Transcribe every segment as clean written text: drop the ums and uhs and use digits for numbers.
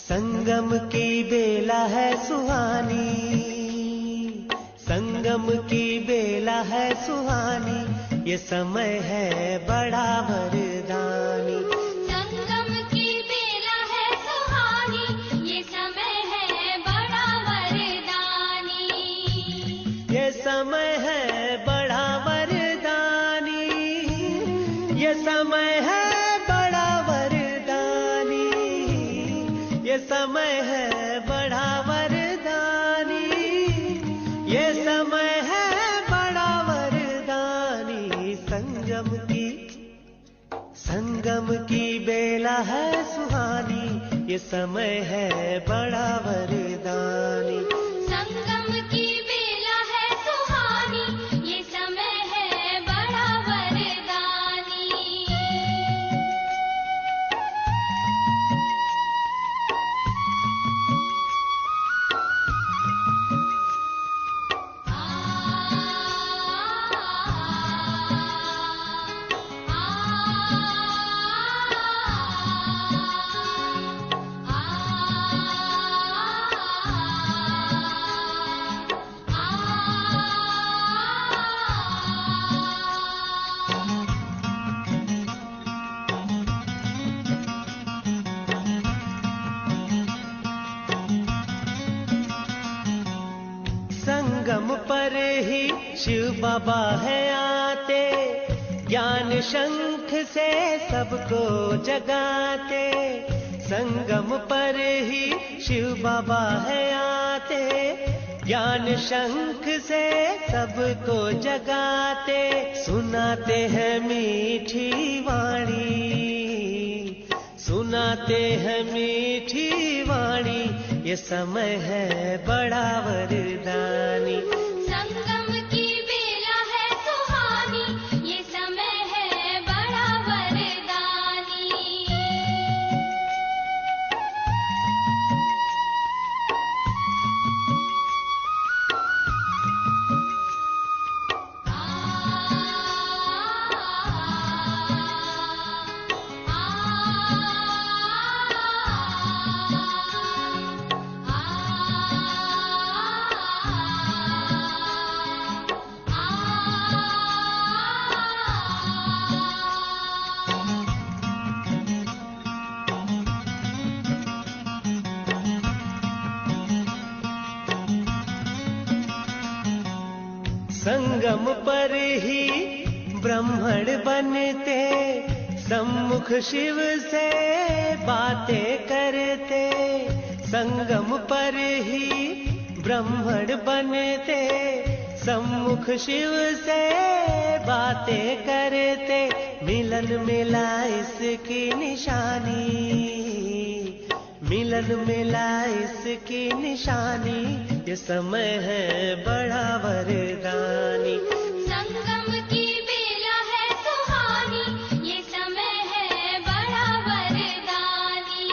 संगम की बेला है सुहानी, संगम की बेला है सुहानी, ये समय है बड़ा वरदानी। संगम की बेला है सुहानी, ये समय है बड़ा वरदानी। ये समय है बड़ा वरदानी, ये समय है बड़ा वरदानी, ये समय है बड़ा वरदानी, ये समय है बड़ा वरदानी। संगम की बेला है सुहानी, ये समय है बड़ा वरदानी। संगम की बेला है सुहानी, ये समय है बड़ा वरदानी। संगम पर ही शिव बाबा है आते, ज्ञान शंख से सबको जगाते। संगम पर ही शिव बाबा है आते, ज्ञान शंख से सबको जगाते। सुनाते हैं मीठी वाणी, सुनाते हैं मीठी वाणी, ये समय है बड़ा वरदानी। संगम की बेला है सुहानी, ये समय है बड़ा वरदानी। संगम पर ही ब्राह्मण बनते, सम्मुख शिव से बातें करते। संगम पर ही ब्राह्मण बनते, सम्मुख शिव से बातें करते। मिलन मिला इसकी निशानी, मिलन मिला इसकी निशानी, ये समय है बड़ा वरदानी। संगम की बेला है सुहानी, ये समय है बड़ा वरदानी।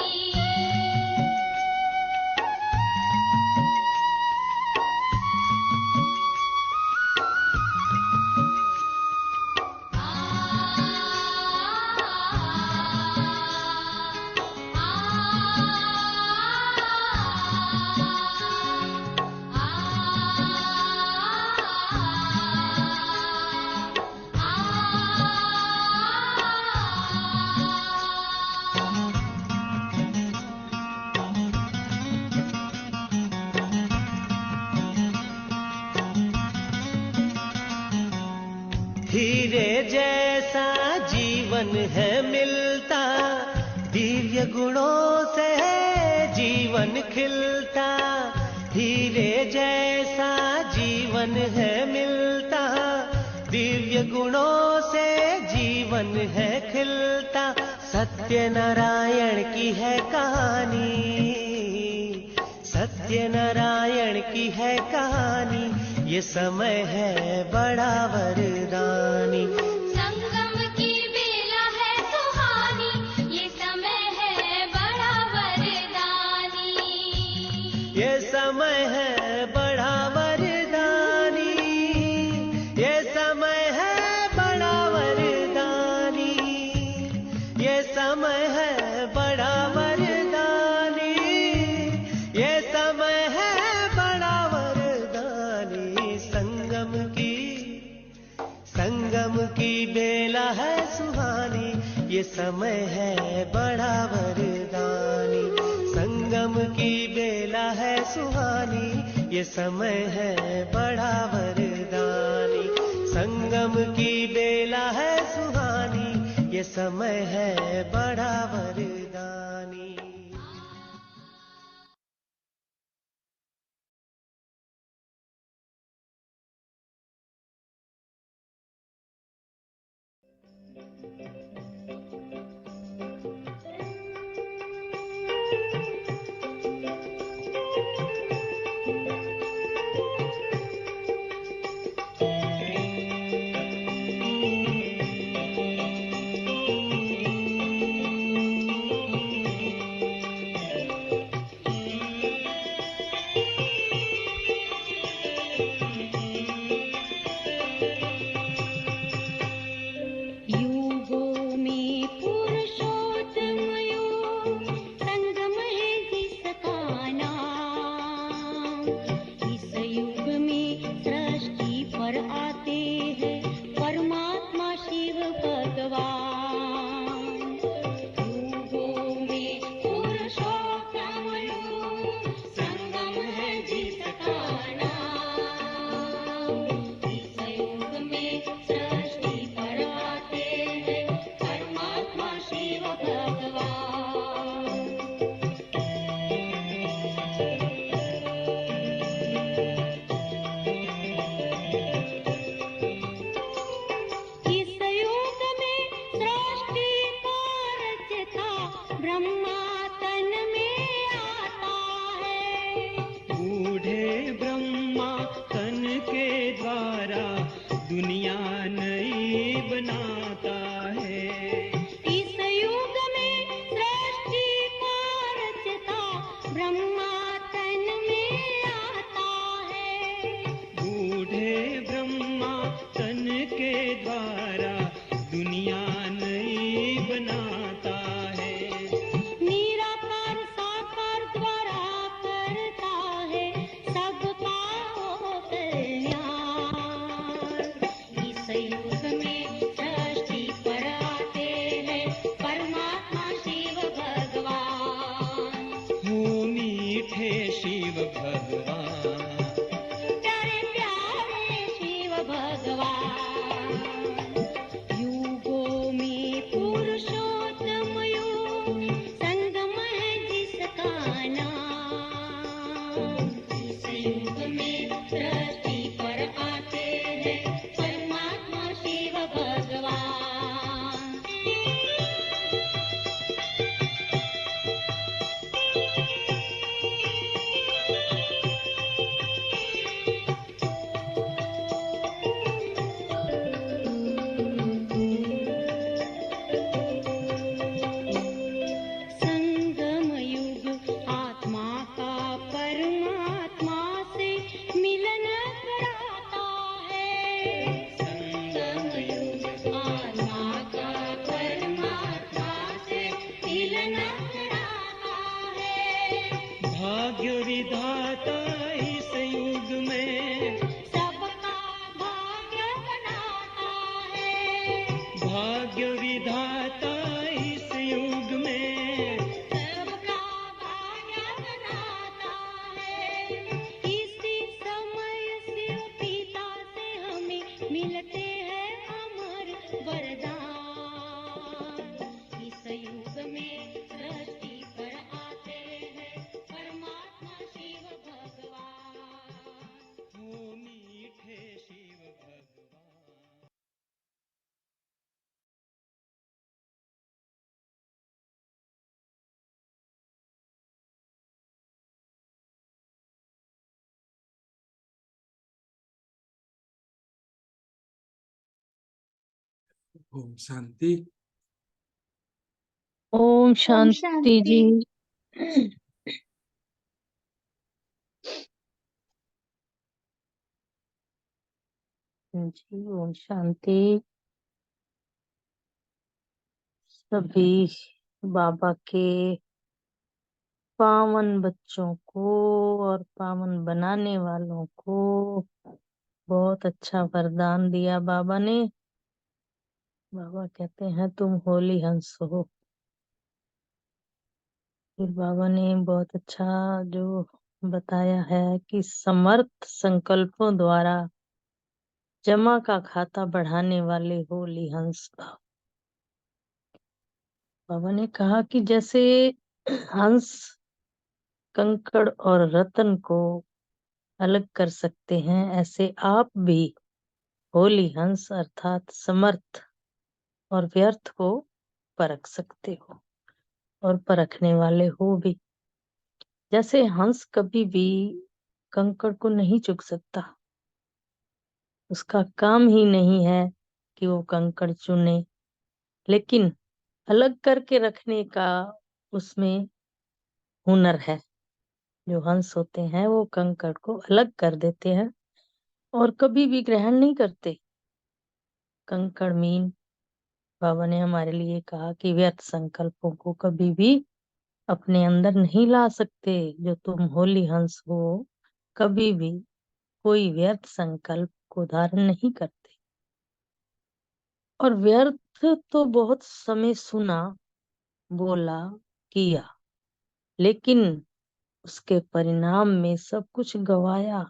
हीरे जैसा जीवन है मिलता, दिव्य गुणों से जीवन खिलता। हीरे जैसा जीवन है मिलता, दिव्य दिव्य गुणों से जीवन है खिलता, सत्य नारायण की है कहानी, सत्य नारायण की है कहानी, ये समय है बड़ा वरदानी। संगम की बेला है सुहानी, ये समय है बड़ा वरदानी। ये समय है बड़ा वरदानी, ये समय है बड़ा वरदानी, ये समय है बड़ा वरदानी, ये समय है बड़ा वरदानी। संगम की बेला है सुहानी, ये समय है बड़ा वरदानी। संगम की बेला है सुहानी, ये समय है बड़ा वरदानी। संगम की बेला है सुहानी, ये समय है बड़ा वरदानी। युगों में पुरुषोत्तम योग, संगम है जिसका नाम। इस युग में सृष्टि पर आते हैं परमात्मा शिव भगवान। युगों में पुरुषोत्तम योग, संगम है जिसका नाम। इस युग में सृष्टि पर आते हैं परमात्मा शिव भगवान। इस युग में सृष्टि का रचता ब्रह्मा तन में आता है। बूढ़े ब्रह्मा तन के द्वारा दुनिया नई बनाता है। इस युग में सृष्टि का रचता ब्रह्मा तन में आता है। बूढ़े ब्रह्मा तन के द्वारा दुनिया नई बनाता है। निराकार साकार द्वारा करता है सबका वो कल्याण। इस युग में सृष्टि पर आते हैं परमात्मा शिव भगवान। हो मीठे शिव भगवान, प्यारे प्यारे शिव भगवान। युगों में पुरुषोत्तम योग, संगम है जिसका नाम। इस युग में सृष्टि पर आते हैं परमात्मा शिव भगवान। संगम युग आत्मा का परमात्मा से मिलन कराता है। संगम युग आत्मा का परमात्मा से मिलन कराता है। भाग्य विधाता इस युग में, सबका भाग्य बनाता है। भाग्य विधाता इस युग में, सबका भाग्य बनाता है। इसी समय शिव पिता से हमें मिलते हैं अमर वरदान। इस युग में सृष्टि पर आते हैं परमात्मा शिव भगवान। हो मीठे शिव भगवान। ओम शांति। ओम ओम शांति जी। शांति। जी ओम शांति। सभी बाबा के पावन बच्चों को और पावन बनाने वालों को बहुत अच्छा वरदान दिया बाबा ने। बाबा कहते हैं तुम होली हंस हो। फिर बाबा ने बहुत अच्छा जो बताया है कि समर्थ संकल्पों द्वारा जमा का खाता बढ़ाने वाले होली हंस। बाबा ने कहा कि जैसे हंस कंकड़ और रत्न को अलग कर सकते हैं, ऐसे आप भी होली हंस अर्थात समर्थ और व्यर्थ को परख सकते हो और परखने वाले हो भी। जैसे हंस कभी भी कंकड़ को नहीं चुग सकता, उसका काम ही नहीं है कि वो कंकड़ चुने, लेकिन अलग करके रखने का उसमें हुनर है। जो हंस होते हैं वो कंकड़ को अलग कर देते हैं और कभी भी ग्रहण नहीं करते। कंकड़ मीन बाबा ने हमारे लिए कहा कि व्यर्थ संकल्पों को कभी भी अपने अंदर नहीं ला सकते। जो तुम होली हंस हो कभी भी कोई व्यर्थ संकल्प को धारण नहीं करते। और व्यर्थ तो बहुत समय सुना, बोला, किया, लेकिन उसके परिणाम में सब कुछ गवाया।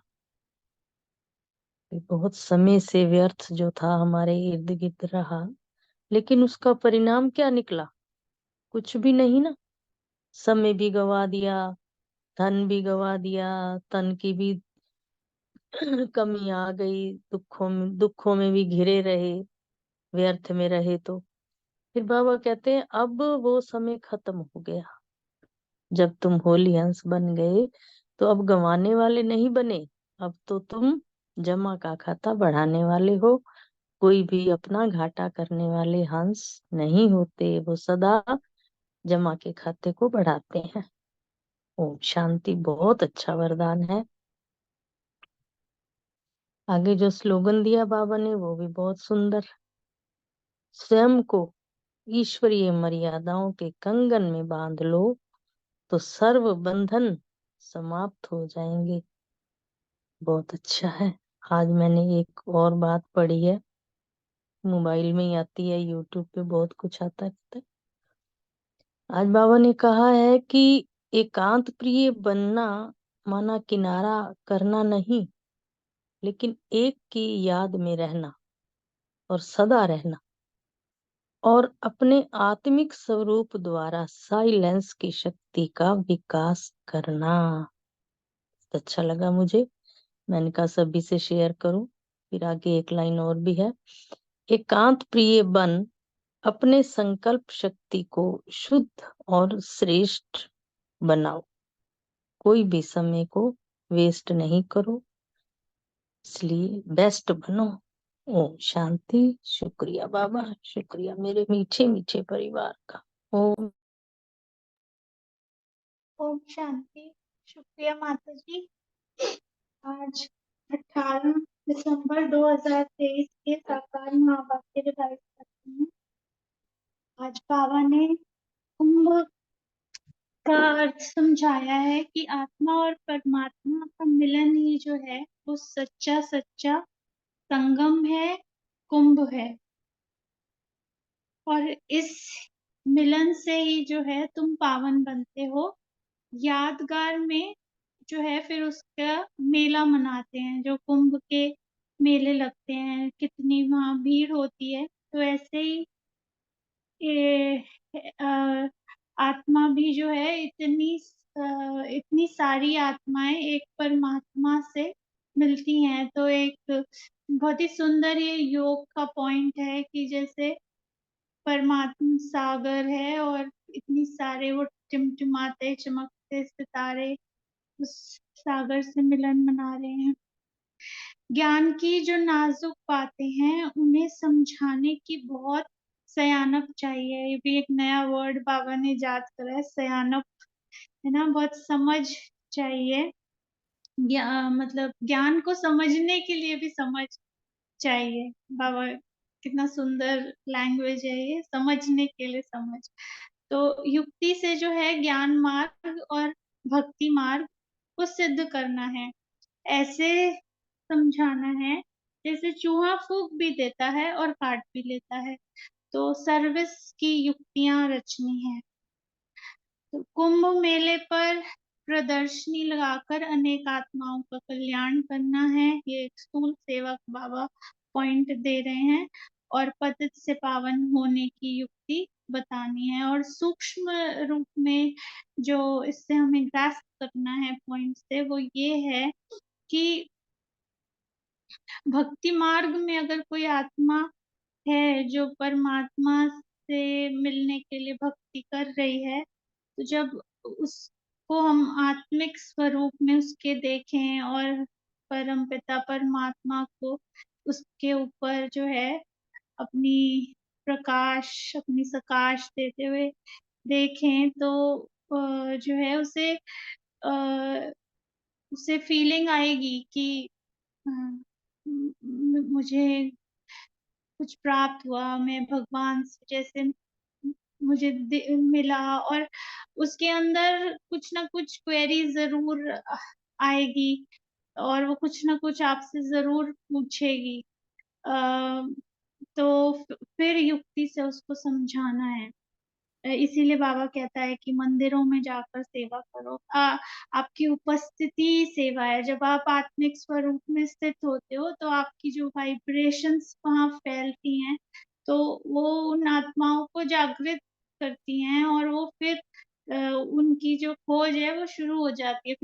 बहुत समय से व्यर्थ जो था हमारे इर्द गिर्द रहा, लेकिन उसका परिणाम क्या निकला? कुछ भी नहीं ना। समय भी गवा दिया, धन भी गवा दिया, तन की भी कमी आ गई, दुखों में भी घिरे रहे, व्यर्थ में रहे। तो फिर बाबा कहते हैं अब वो समय खत्म हो गया। जब तुम होली हंस बन गए तो अब गंवाने वाले नहीं बने, अब तो तुम जमा का खाता बढ़ाने वाले हो। कोई भी अपना घाटा करने वाले हंस नहीं होते, वो सदा जमा के खाते को बढ़ाते हैं। ओम शांति बहुत अच्छा वरदान है। आगे जो स्लोगन दिया बाबा ने वो भी बहुत सुंदर। स्वयं को ईश्वरीय मर्यादाओं के कंगन में बांध लो तो सर्व बंधन समाप्त हो जाएंगे। बहुत अच्छा है। आज मैंने एक और बात पढ़ी है, मोबाइल में ही आती है, यूट्यूब पे बहुत कुछ आता रहता है। आज बाबा ने कहा है कि एकांत प्रिय बनना माना किनारा करना नहीं, लेकिन एक की याद में रहना और सदा रहना और अपने आत्मिक स्वरूप द्वारा साइलेंस की शक्ति का विकास करना। अच्छा लगा मुझे, मैंने कहा सभी से शेयर करूं। फिर आगे एक लाइन और भी है, एकांत प्रिय बन अपने संकल्प शक्ति को शुद्ध और श्रेष्ठ बनाओ। कोई भी समय को वेस्ट नहीं करो, इसलिए बेस्ट बनो। ओम शांति। शुक्रिया बाबा, शुक्रिया मेरे मीठे मीठे परिवार का। ओम ओम शांति। शुक्रिया माता जी। आज 18 दिसंबर 2023 के साकार महावाक्य रिवाइज करते हैं। आज बाबा ने कुंभ का अर्थ समझाया है कि आत्मा और परमात्मा का मिलन ही जो है वो सच्चा सच्चा संगम है, कुंभ है। और इस मिलन से ही जो है तुम पावन बनते हो। यादगार में जो है फिर उसका मेला मनाते हैं, जो कुंभ के मेले लगते हैं, कितनी वहाँ भीड़ होती है। तो ऐसे ही आत्मा भी जो है इतनी सारी आत्माएं एक परमात्मा से मिलती हैं। तो एक बहुत ही सुंदर ये योग का पॉइंट है कि जैसे परमात्मा सागर है और इतनी सारे वो टिमटिमाते चमकते सितारे उस सागर से मिलन मना रहे हैं। ज्ञान की जो नाजुक बातें हैं उन्हें समझाने की बहुत सयानप चाहिए। ये भी एक नया वर्ड बाबा ने याद करा है, सयानप, है ना। बहुत समझ चाहिए, मतलब ज्ञान को समझने के लिए भी समझ चाहिए। बाबा कितना सुंदर लैंग्वेज है ये, समझने के लिए समझ। तो युक्ति से जो है ज्ञान मार्ग और भक्ति मार्ग को सिद्ध करना है। ऐसे समझाना है जैसे चूहा फूंक भी देता है और काट भी लेता है। तो सर्विस की युक्तियां रचनी है। तो कुंभ मेले पर प्रदर्शनी लगाकर अनेक आत्माओं का कल्याण करना है। ये एक स्थूल सेवक बाबा पॉइंट दे रहे हैं। और पतित से पावन होने की युक्ति बतानी है। और सूक्ष्म रूप में जो इससे हमें ग्रास्प करना है पॉइंट से, वो ये है कि भक्ति मार्ग में अगर कोई आत्मा है जो परमात्मा से मिलने के लिए भक्ति कर रही है, तो जब उसको हम आत्मिक स्वरूप में उसके देखें और परमपिता परमात्मा को उसके ऊपर जो है अपनी प्रकाश, अपनी सकाश देते हुए देखें, तो जो है उसे फीलिंग आएगी कि अ, मुझे कुछ प्राप्त हुआ, मैं भगवान से जैसे मुझे मिला। और उसके अंदर कुछ ना कुछ क्वेरी जरूर आएगी और वो कुछ ना कुछ आपसे जरूर पूछेगी। तो फिर युक्ति से उसको समझाना है। इसीलिए बाबा कहता है कि मंदिरों में जाकर सेवा करो। आपकी उपस्थिति सेवा है। जब आप आत्मिक स्वरूप में स्थित होते हो तो आपकी जो वाइब्रेशंस वहां फैलती हैं, तो वो उन आत्माओं को जागृत करती हैं और वो फिर उनकी जो खोज है वो शुरू हो जाती है।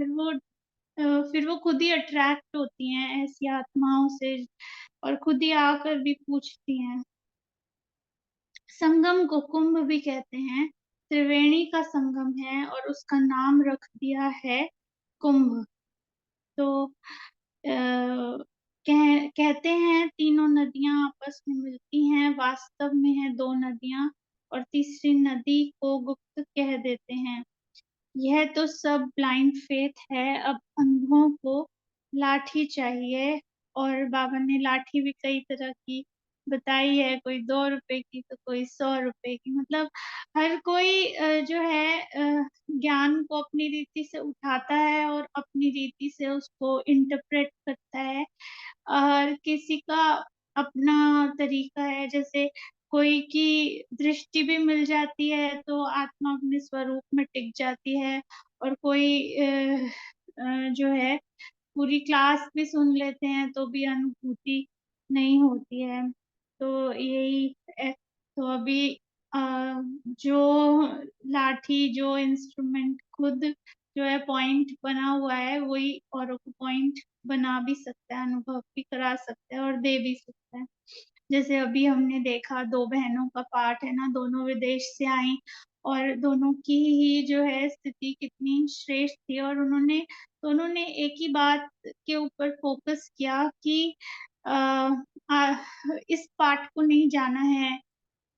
फिर वो खुद ही अट्रैक्ट होती हैं ऐसी आत्माओं से और खुद ही आकर भी पूछती हैं। संगम को कुंभ भी कहते हैं। त्रिवेणी का संगम है और उसका नाम रख दिया है कुंभ। तो कहते हैं तीनों नदियां आपस में मिलती हैं, वास्तव में है दो नदियां और तीसरी नदी को गुप्त कह देते हैं। यह तो सब ब्लाइंड फेथ है। अब अंधों को लाठी चाहिए। और बाबा ने लाठी भी कई तरह की बताई है, कोई 2 रुपए की तो कोई 100 रुपए की। मतलब हर कोई जो है ज्ञान को अपनी रीति से उठाता है और अपनी रीति से उसको इंटरप्रेट करता है। हर किसी का अपना तरीका है। जैसे कोई की दृष्टि भी मिल जाती है तो आत्मा अपने स्वरूप में टिक जाती है। और कोई जो है पूरी क्लास भी सुन लेते हैं तो भी अनुभूति नहीं होती है। तो यही है। तो अभी जो लाठी, जो इंस्ट्रूमेंट खुद जो है पॉइंट बना हुआ है, वही औरों को पॉइंट बना भी सकता है, अनुभव भी करा सकता है और दे भी सकता है। जैसे अभी हमने देखा 2 बहनों का पाठ है ना, दोनों विदेश से आई और दोनों की ही जो है स्थिति कितनी श्रेष्ठ थी। और दोनों ने एक ही बात के ऊपर फोकस किया कि इस पाठ को नहीं जाना है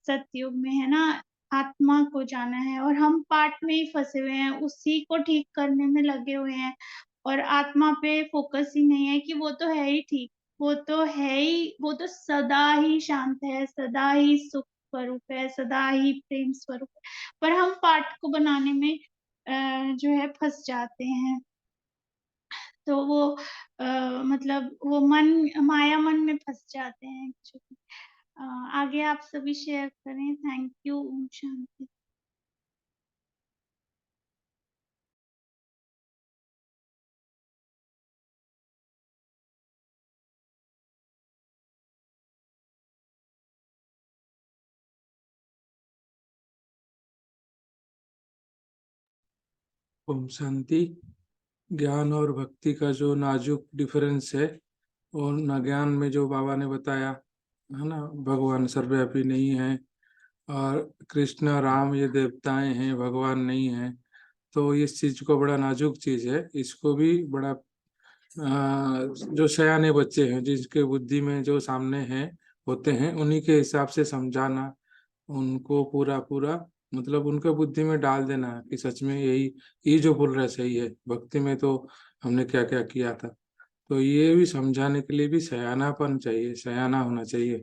सतयुग में, है ना, आत्मा को जाना है। और हम पाठ में ही फंसे हुए हैं, उसी को ठीक करने में लगे हुए हैं और आत्मा पे फोकस ही नहीं है कि वो तो है ही ठीक, वो तो है ही, वो तो सदा ही शांत है, सदा ही सुख स्वरूप है, सदा ही प्रेम स्वरूप है। पर हम पाठ को बनाने में जो है फंस जाते हैं। तो वो मतलब वो माया मन में फंस जाते हैं। आगे आप सभी शेयर करें। Thank you. ओम शांति। ओम शांति। ज्ञान और भक्ति का जो नाजुक डिफरेंस है और न ज्ञान में जो बाबा ने बताया है ना, भगवान सर्वव्यापी नहीं है और कृष्ण राम ये देवताएं हैं, भगवान नहीं है। तो इस चीज को बड़ा नाजुक चीज है, इसको भी बड़ा जो सयाने बच्चे हैं, जिसके बुद्धि में जो सामने हैं होते हैं, उन्हीं के हिसाब से समझाना, उनको पूरा पूरा मतलब उनके बुद्धि में डाल देना कि सच में यही ये जो बोल रहा है सही है, भक्ति में तो हमने क्या क्या किया था। तो ये भी समझाने के लिए भी सयानापन चाहिए, सयाना होना चाहिए,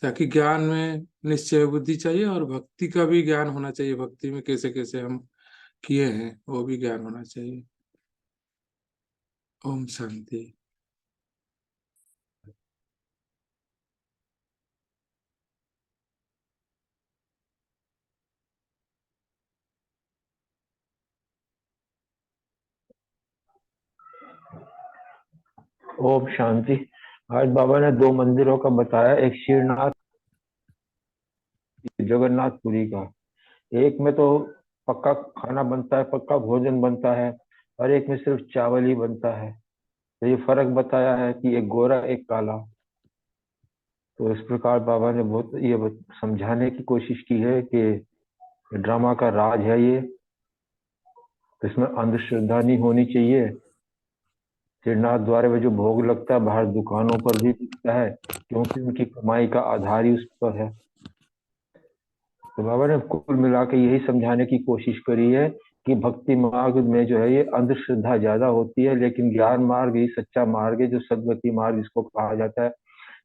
ताकि ज्ञान में निश्चय बुद्धि चाहिए और भक्ति का भी ज्ञान होना चाहिए, भक्ति में कैसे कैसे हम किए हैं वो भी ज्ञान होना चाहिए। ओम शांति। ओम शांति। आज बाबा ने 2 मंदिरों का बताया, एक श्रीनाथ, जगन्नाथपुरी का। एक में तो पक्का खाना बनता है, पक्का भोजन बनता है, और एक में सिर्फ चावल ही बनता है। तो ये फर्क बताया है कि एक गोरा एक काला। तो इस प्रकार बाबा ने बहुत ये समझाने की कोशिश की है कि ड्रामा का राज है ये, तो इसमें अंधश्रद्धा नहीं होनी चाहिए। श्रीनाथ द्वारे में जो भोग लगता है बाहर दुकानों पर भी बिकता है, क्योंकि उनकी कमाई का आधार ही उस पर है। तो बाबा ने कुल मिला के यही समझाने की कोशिश करी है कि भक्ति मार्ग में जो है ये अंधश्रद्धा ज्यादा होती है, लेकिन ज्ञान मार्ग ही सच्चा मार्ग है, जो सदगति मार्ग इसको कहा जाता है।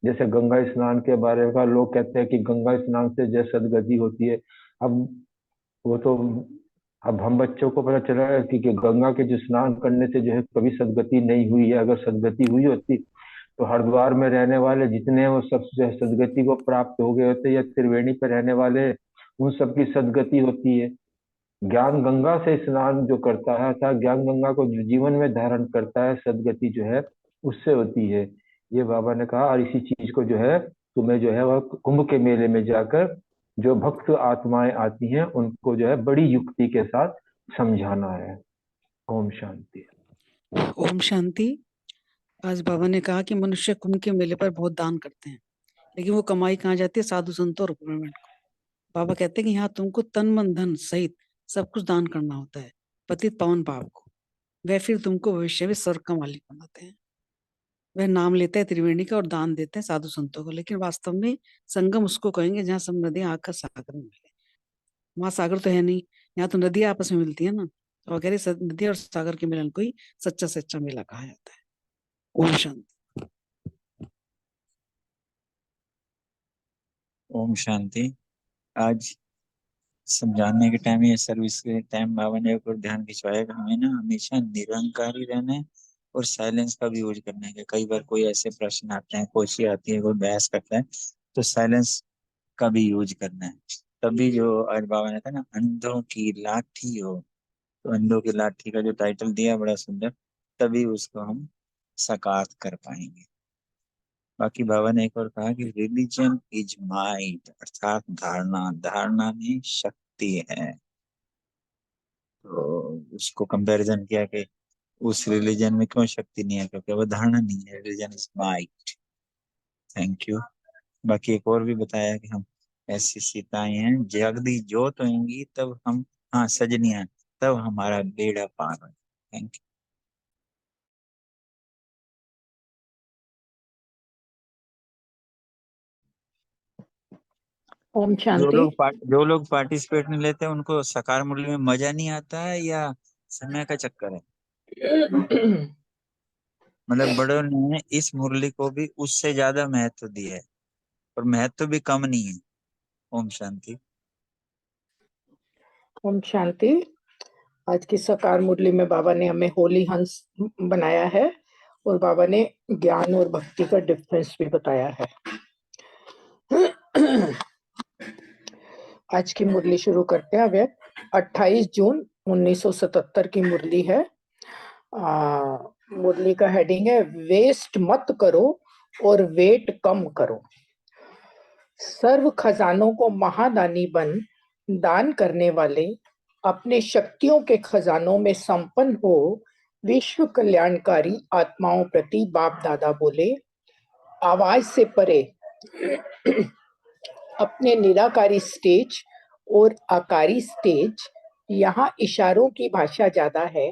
जैसे गंगा स्नान के बारे में लोग कहते हैं कि गंगा स्नान से जो सदगति होती है। अब वो तो अब हम बच्चों को पता चला है कि गंगा के जो स्नान करने से जो है कभी सदगति नहीं हुई है। अगर सदगति हुई होती तो हरिद्वार में रहने वाले जितने हैं वो सब जो है सदगति को प्राप्त हो गए होते, या त्रिवेणी पर रहने वाले उन सबकी सदगति होती है। ज्ञान गंगा से स्नान जो करता है अर्थात ज्ञान गंगा को जो जीवन में धारण करता है, सदगति जो है उससे होती है, ये बाबा ने कहा। और इसी चीज को जो है तुम्हें जो है वह कुंभ के मेले में जाकर जो भक्त आत्माएं आती हैं उनको जो है बड़ी युक्ति के साथ समझाना है। ओम शांति। ओम शांति। आज बाबा ने कहा कि मनुष्य कुंभ के मेले पर बहुत दान करते हैं, लेकिन वो कमाई कहाँ जाती है? साधु संतों और गवर्नमेंट को। बाबा कहते हैं कि यहाँ तुमको तन मन धन सहित सब कुछ दान करना होता है पतित पावन पाप को। वह फिर तुमको भविष्य में स्वर्ग का मालिक बनाते हैं। वह नाम लेते हैं त्रिवेणी का और दान देते हैं साधु संतों को, लेकिन वास्तव में संगम उसको कहेंगे जहाँ सब नदियां आकर सागर में मिले। वहां सागर तो है नहीं, यहाँ तो नदियां आपस में मिलती है ना। तो कह रहे नदी और सागर के मिलन को ही सच्चा सच्चा मेला कहा जाता है। ओम शांति। ओम शांति। आज समझाने के टाइम या सर्विस के टाइम बाबा ने एक और ध्यान खिंचवाया कि हमें ना हमेशा निरंकारी रहना है और साइलेंस का भी यूज करना है। कई बार कोई ऐसे प्रश्न आते हैं, कोई आती है, कोई बहस करता है, तो साइलेंस का भी यूज करना है। तभी जो आज बाबा ने कहा ना, अंधों की लाठी हो, तो अंधों की लाठी का जो टाइटल दिया बड़ा सुंदर, तभी उसको हम साकार कर पाएंगे। बाकी बाबा ने एक और कहा कि रिलीजन इज माइट, अर्थात धारणा, धारणा में शक्ति है। तो उसको कंपैरिजन किया कि उस रिलीजन में क्यों शक्ति नहीं है, क्योंकि वो धारणा नहीं है। Religion is might. Thank you. बाकी एक और भी बताया कि हम ऐसी सीताएं हैं, जगदी जोत होंगी तब हम, हाँ सजनियां, तब हमारा बेड़ा पार हो। Thank you. ओम शांति। जो लोग पार्टिसिपेट नहीं लेते उनको सकार मुरली में मजा नहीं आता है या समय का चक्कर है? मतलब बड़ों ने इस मुरली को भी उससे ज्यादा महत्व दिया है, और महत्व भी कम नहीं है। ओम शांति। ओम शांति। आज की सकार मुरली में बाबा ने हमें होली हंस बनाया है और बाबा ने ज्ञान और भक्ति का डिफरेंस भी बताया है। आज की मुरली शुरू करते हैं। अब 28 जून 1977 की मुरली है। मुरली का हेडिंग है वेस्ट मत करो और वेट कम करो। सर्व खजानों को महादानी बन दान करने वाले, अपने शक्तियों के खजानों में संपन्न हो, विश्व कल्याणकारी आत्माओं प्रति बाप दादा बोले। आवाज से परे अपने निराकारी स्टेज और आकारी स्टेज, यहाँ इशारों की भाषा ज्यादा है,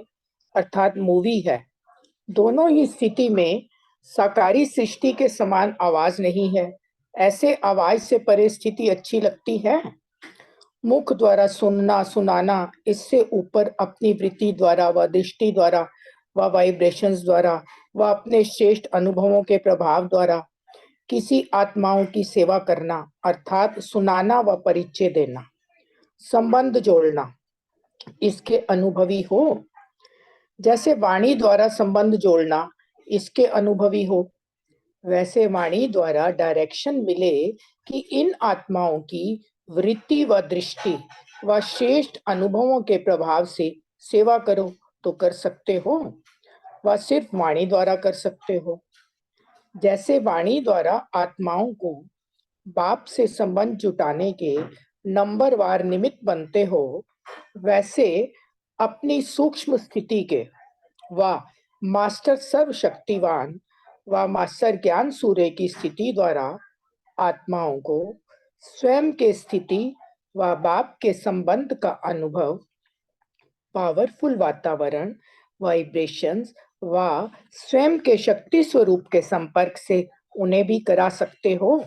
अर्थात मूवी है। दोनों ही स्थिति में साकारी सृष्टि के समान आवाज नहीं है। ऐसे आवाज से परे स्थिति अच्छी लगती है। मुख द्वारा सुनना सुनाना, इससे ऊपर अपनी वृत्ति द्वारा व दृष्टि द्वारा व वाइब्रेशंस द्वारा व अपने श्रेष्ठ अनुभवों के प्रभाव द्वारा किसी आत्माओं की सेवा करना, अर्थात सुनाना व परिचय देना, संबंध जोड़ना, इसके अनुभवी हो। जैसे वाणी द्वारा संबंध जोड़ना इसके अनुभवी हो, वैसे वाणी द्वारा डायरेक्शन मिले कि इन आत्माओं की वृत्ति व दृष्टि व श्रेष्ठ अनुभवों के प्रभाव से सेवा करो तो कर सकते हो, व सिर्फ वाणी द्वारा कर सकते हो। जैसे वाणी द्वारा आत्माओं को बाप से संबंध जुटाने के नंबरवार निमित्त बनते हो, वैसे अपनी सूक्ष्म स्थिति के व मास्टर सर्वशक्तिवान व मास्टर ज्ञान सूर्य की स्थिति द्वारा आत्माओं को स्वयं के स्थिति व बाप के संबंध का अनुभव, पावरफुल वातावरण, वाइब्रेशंस व स्वयं के शक्ति स्वरूप के संपर्क से उन्हें भी करा सकते हो।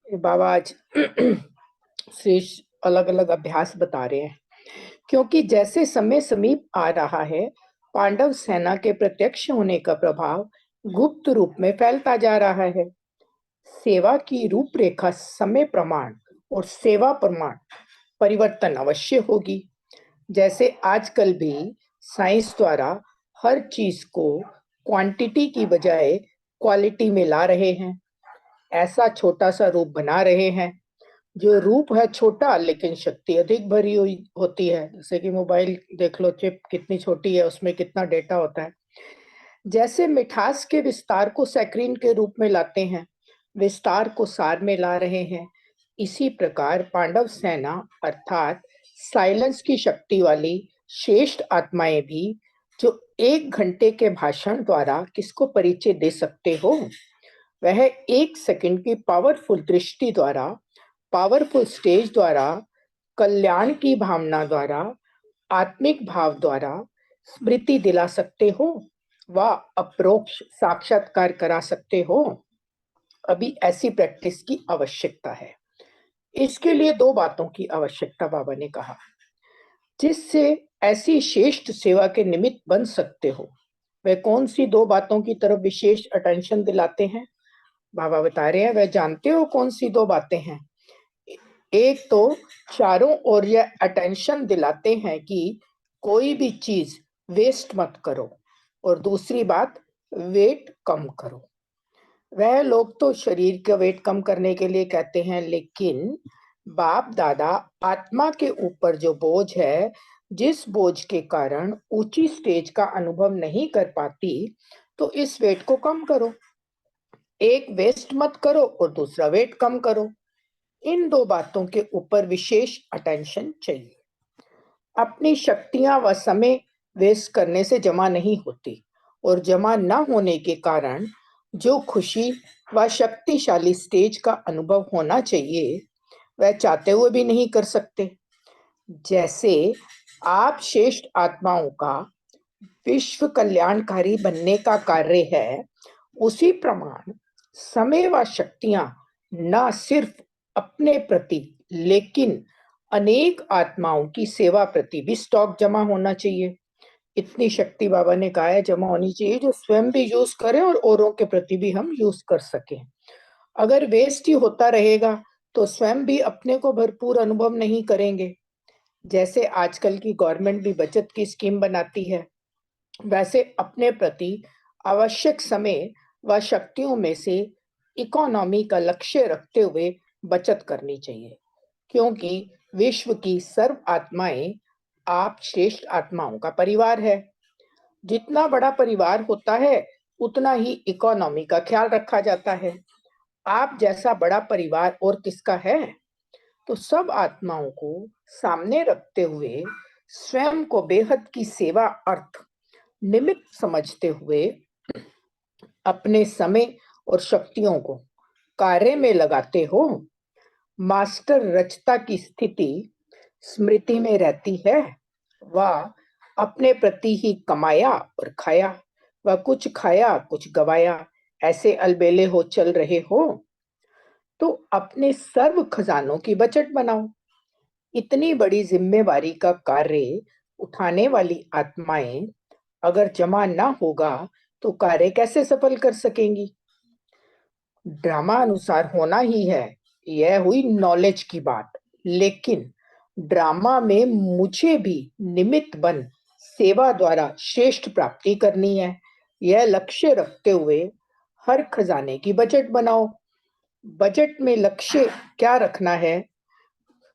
बाबा आज श्रेष्ठ अलग अलग अभ्यास बता रहे हैं, क्योंकि जैसे समय समीप आ रहा है, पांडव सेना के प्रत्यक्ष होने का प्रभाव गुप्त रूप में फैलता जा रहा है। सेवा की रूपरेखा समय प्रमाण और सेवा प्रमाण परिवर्तन अवश्य होगी। जैसे आजकल भी साइंस द्वारा हर चीज को क्वांटिटी की बजाय क्वालिटी में ला रहे हैं, ऐसा छोटा सा रूप बना रहे हैं। जो रूप है छोटा लेकिन शक्ति अधिक भरी हुई होती है। जैसे कि मोबाइल देख लो, चिप कितनी छोटी है, उसमें कितना डेटा होता है। जैसे मिठास के विस्तार को सैक्रीन के रूप में लाते हैं, विस्तार को सार में ला रहे हैं, इसी प्रकार पांडव सेना अर्थात साइलेंस की शक्ति वाली श्रेष्ठ आत्माएं भी, जो 1 घंटे के भाषण द्वारा किसको परिचय दे सकते हो, वह 1 सेकंड की पावरफुल दृष्टि द्वारा, पावरफुल स्टेज द्वारा, कल्याण की भावना द्वारा, आत्मिक भाव द्वारा स्मृति दिला सकते हो व अप्रोक्ष साक्षात्कार करा सकते हो। अभी ऐसी प्रैक्टिस की आवश्यकता है। इसके लिए 2 बातों की आवश्यकता बाबा ने कहा, जिससे ऐसी श्रेष्ठ सेवा के निमित्त बन सकते हो। वह कौन सी 2 बातों की तरफ विशेष अटेंशन दिलाते हैं? बाबा बता रहे हैं, वह जानते हो कौन सी 2 बातें हैं? एक तो चारों ओर यह अटेंशन दिलाते हैं कि कोई भी चीज वेस्ट मत करो, और दूसरी बात वेट कम करो। वह लोग तो शरीर का वेट कम करने के लिए कहते हैं, लेकिन बाप दादा आत्मा के ऊपर जो बोझ है, जिस बोझ के कारण ऊंची स्टेज का अनुभव नहीं कर पाती, तो इस वेट को कम करो। एक वेस्ट मत करो और दूसरा वेट कम करो। इन 2 बातों के ऊपर विशेष अटेंशन चाहिए। अपनी शक्तियां व समय वेस्ट करने से जमा नहीं होती, और जमा न होने के कारण जो खुशी व शक्तिशाली स्टेज का अनुभव होना चाहिए, वह चाहते हुए भी नहीं कर सकते। जैसे आप श्रेष्ठ आत्माओं का विश्व कल्याणकारी बनने का कार्य है, उसी प्रमाण समय व शक्तियां न सिर्फ अपने प्रति लेकिन अनेक आत्माओं की सेवा प्रति भी स्टॉक जमा होना चाहिए। इतनी शक्ति बाबा ने कहा है जमा होनी चाहिए, जो स्वयं भी यूज करें और औरों के प्रति भी हम यूज कर सकें। अगर वेस्ट ही होता रहेगा तो स्वयं भी अपने को भरपूर अनुभव नहीं करेंगे। जैसे आजकल की गवर्नमेंट भी बचत की स्कीम बनाती है, वैसे अपने प्रति आवश्यक समय व शक्तियों में से इकोनॉमी का लक्ष्य रखते हुए बचत करनी चाहिए, क्योंकि विश्व की सर्व आत्माएं आप श्रेष्ठ आत्माओं का परिवार है। जितना बड़ा परिवार होता है, उतना ही इकोनॉमी का ख्याल रखा जाता है। आप जैसा बड़ा परिवार और किसका है? तो सब आत्माओं को सामने रखते हुए स्वयं को बेहद की सेवा अर्थ निमित्त समझते हुए अपने समय और शक्तियों को कार्य में लगाते हो। मास्टर रचता की स्थिति स्मृति में रहती है, वह अपने प्रति ही कमाया और खाया, व कुछ खाया कुछ गवाया, ऐसे अलबेले हो चल रहे हो तो अपने सर्व खजानों की बचत बनाओ। इतनी बड़ी जिम्मेवारी का कार्य उठाने वाली आत्माएं अगर जमा ना होगा तो कार्य कैसे सफल कर सकेंगी? ड्रामा अनुसार होना ही है, यह हुई नॉलेज की बात। लेकिन ड्रामा में मुझे भी निमित्त बन सेवा द्वारा श्रेष्ठ प्राप्ति करनी है। यह लक्ष्य रखते हुए हर खजाने की बजट बनाओ। बजट में लक्ष्य क्या रखना है?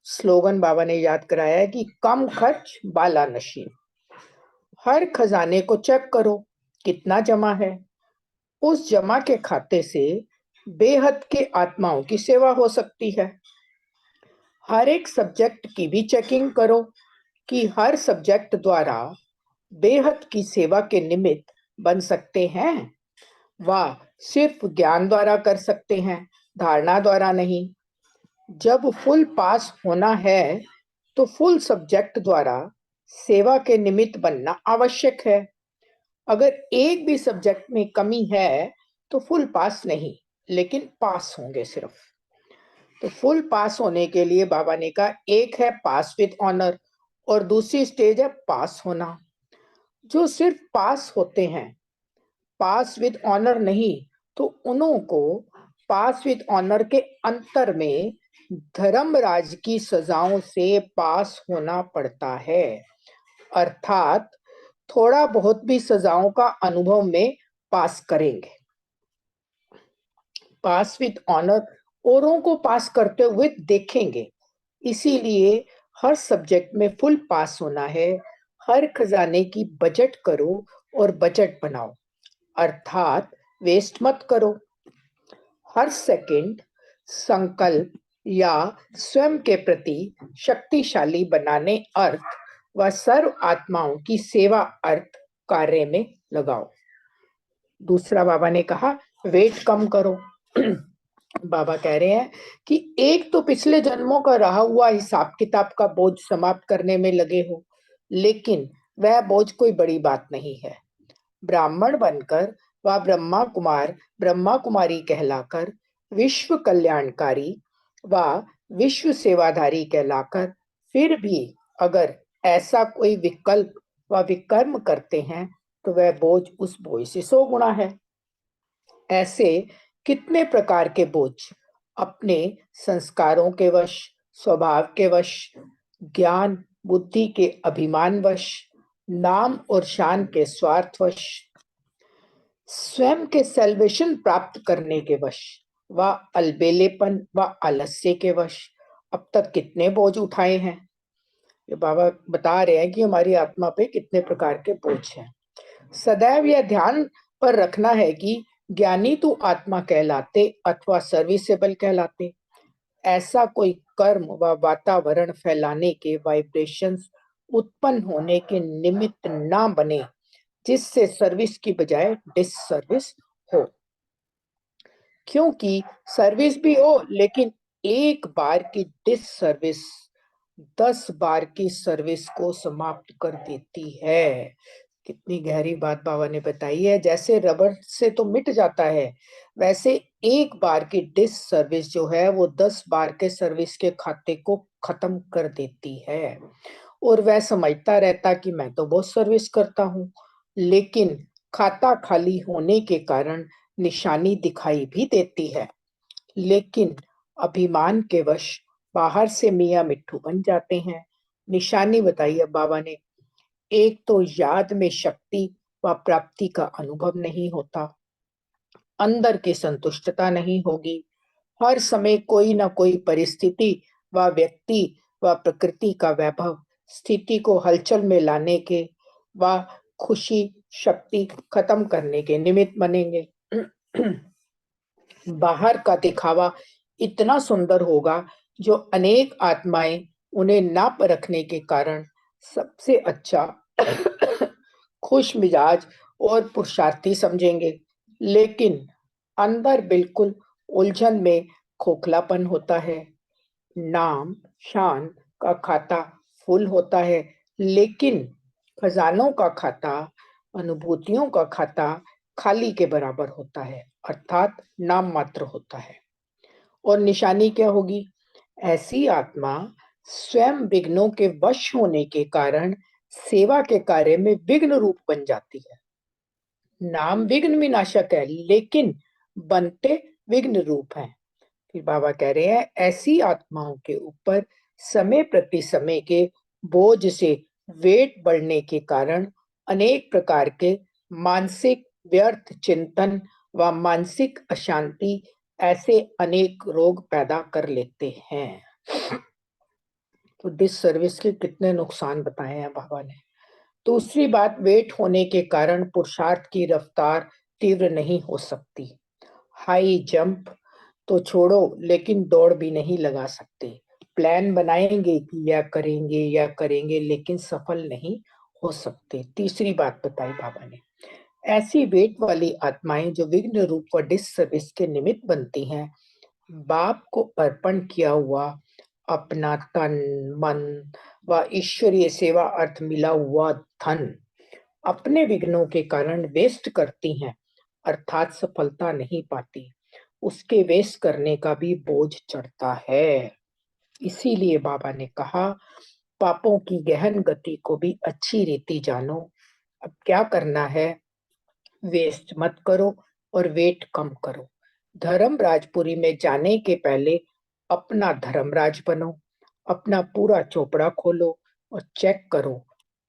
स्लोगन बाबा ने याद कराया है कि कम खर्च बाला नशीन। हर खजाने को चेक करो कितना जमा है। उस जमा के खाते से बेहद के आत्माओं की सेवा हो सकती है। हर एक सब्जेक्ट की भी चेकिंग करो कि हर सब्जेक्ट द्वारा बेहद की सेवा के निमित्त बन सकते हैं। वह सिर्फ ज्ञान द्वारा कर सकते हैं, धारणा द्वारा नहीं। जब फुल पास होना है तो फुल सब्जेक्ट द्वारा सेवा के निमित्त बनना आवश्यक है। अगर एक भी सब्जेक्ट में कमी है तो फुल पास नहीं, लेकिन पास होंगे सिर्फ। तो फुल पास होने के लिए बाबा ने कहा एक है पास विद ऑनर और दूसरी स्टेज है पास होना। जो सिर्फ पास होते हैं, पास विद ऑनर नहीं, तो उन्हों को पास विद ऑनर के अंतर में धर्मराज की सजाओं से पास होना पड़ता है। अर्थात थोड़ा बहुत भी सजाओं का अनुभव में पास करेंगे। पास विद ऑनर औरों को पास करते हुए देखेंगे। इसीलिए हर सब्जेक्ट में फुल पास होना है। हर खजाने की बजट करो और बजट बनाओ, अर्थात वेस्ट मत करो। हर सेकंड संकल्प या स्वयं के प्रति शक्तिशाली बनाने अर्थ व सर्व आत्माओं की सेवा अर्थ कार्य में लगाओ। दूसरा बाबा ने कहा वेट कम करो। बाबा कह रहे हैं कि एक तो पिछले जन्मों का रहा हुआ हिसाब किताब का बोझ समाप्त करने में लगे हो, लेकिन वह बोझ कोई बड़ी बात नहीं है। ब्राह्मण बनकर व ब्रह्मा कुमारी कहलाकर विश्व कल्याणकारी व विश्व सेवाधारी कहलाकर फिर भी अगर ऐसा कोई विकल्प व विकर्म करते हैं तो वह बोझ उस बोझ से 100 गुना है। ऐसे कितने प्रकार के बोझ अपने संस्कारों के वश, स्वभाव के वश, ज्ञान बुद्धि के अभिमान वश, नाम और शान के स्वार्थवश, स्वयं के सेल्वेशन प्राप्त करने के वश व अलबेलेपन व आलस्य के वश अब तक कितने बोझ उठाए हैं। ये बाबा बता रहे हैं कि हमारी आत्मा पे कितने प्रकार के बोझ हैं। सदैव यह ध्यान पर रखना है कि ज्ञानी तो आत्मा कहलाते अथवा सर्विसेबल कहलाते। ऐसा कोई कर्म व वातावरण फैलाने के वाइब्रेशंस उत्पन्न होने के निमित्त ना बने जिससे सर्विस की बजाय डिससर्विस हो। क्योंकि सर्विस भी हो, लेकिन एक बार की डिससर्विस 10 बार की सर्विस को समाप्त कर देती है। कितनी गहरी बात बाबा ने बताई है। जैसे रबर से तो मिट जाता है, वैसे एक बार की डिस सर्विस जो है वो 10 बार के सर्विस के खाते को खत्म कर देती है। और वह समझता रहता कि मैं तो बहुत सर्विस करता हूँ, लेकिन खाता खाली होने के कारण निशानी दिखाई भी देती है, लेकिन अभिमान के वश बाहर से मियाँ मिट्ठू बन जाते हैं। निशानी बताई अब बाबा ने। एक तो याद में शक्ति व प्राप्ति का अनुभव नहीं होता, अंदर की संतुष्टता नहीं होगी। हर समय कोई ना कोई परिस्थिति व व्यक्ति व प्रकृति का वैभव स्थिति को हलचल में लाने के व खुशी शक्ति खत्म करने के निमित्त बनेंगे। बाहर का दिखावा इतना सुंदर होगा जो अनेक आत्माएं उन्हें नाप रखने के कारण सबसे अच्छा खुश मिजाज और पुरुषार्थी समझेंगे, लेकिन अंदर बिल्कुल उलझन में खोखलापन होता है। नाम शान का खाता फुल होता है, लेकिन खजानों का खाता अनुभूतियों का खाता खाली के बराबर होता है, अर्थात नाम मात्र होता है। और निशानी क्या होगी? ऐसी आत्मा स्वयं विघ्नों के वश होने के कारण सेवा के कार्य में विघ्न रूप बन जाती है। नाम विघ्न विनाशक है, लेकिन बनते विघ्न रूप हैं। फिर बाबा कह रहे हैं, ऐसी आत्माओं के ऊपर समय प्रति समय के बोझ से वेट बढ़ने के कारण अनेक प्रकार के मानसिक व्यर्थ चिंतन व मानसिक अशांति ऐसे अनेक रोग पैदा कर लेते हैं। तो डिस सर्विस के कितने नुकसान बताए हैं बाबा ने। दूसरी बात, वेट होने के कारण पुरुषार्थ की रफ्तार तीव्र नहीं हो सकती। हाई जंप तो छोड़ो, लेकिन दौड़ भी नहीं लगा सकते। प्लान बनाएंगे कि या करेंगे, लेकिन सफल नहीं हो सकते। तीसरी बात बताई बाबा ने, ऐसी वेट वाली आत्माएं जो विघ्न रूप व डिस सर्विस के निमित्त बनती हैं, बाप को अर्पण किया हुआ अपना तन मन व ईश्वरीय सेवा अर्थ मिला हुआ धन अपने विघ्नों के कारण वेस्ट करती हैं, अर्थात सफलता नहीं पाती। उसके वेस्ट करने का भी बोझ चढ़ता है। इसीलिए बाबा ने कहा, पापों की गहन गति को भी अच्छी रीति जानो। अब क्या करना है? वेस्ट मत करो और वेट कम करो। धर्मराजपुरी में जाने के पहले अपना धर्मराज बनो, अपना पूरा चोपड़ा खोलो और चेक करो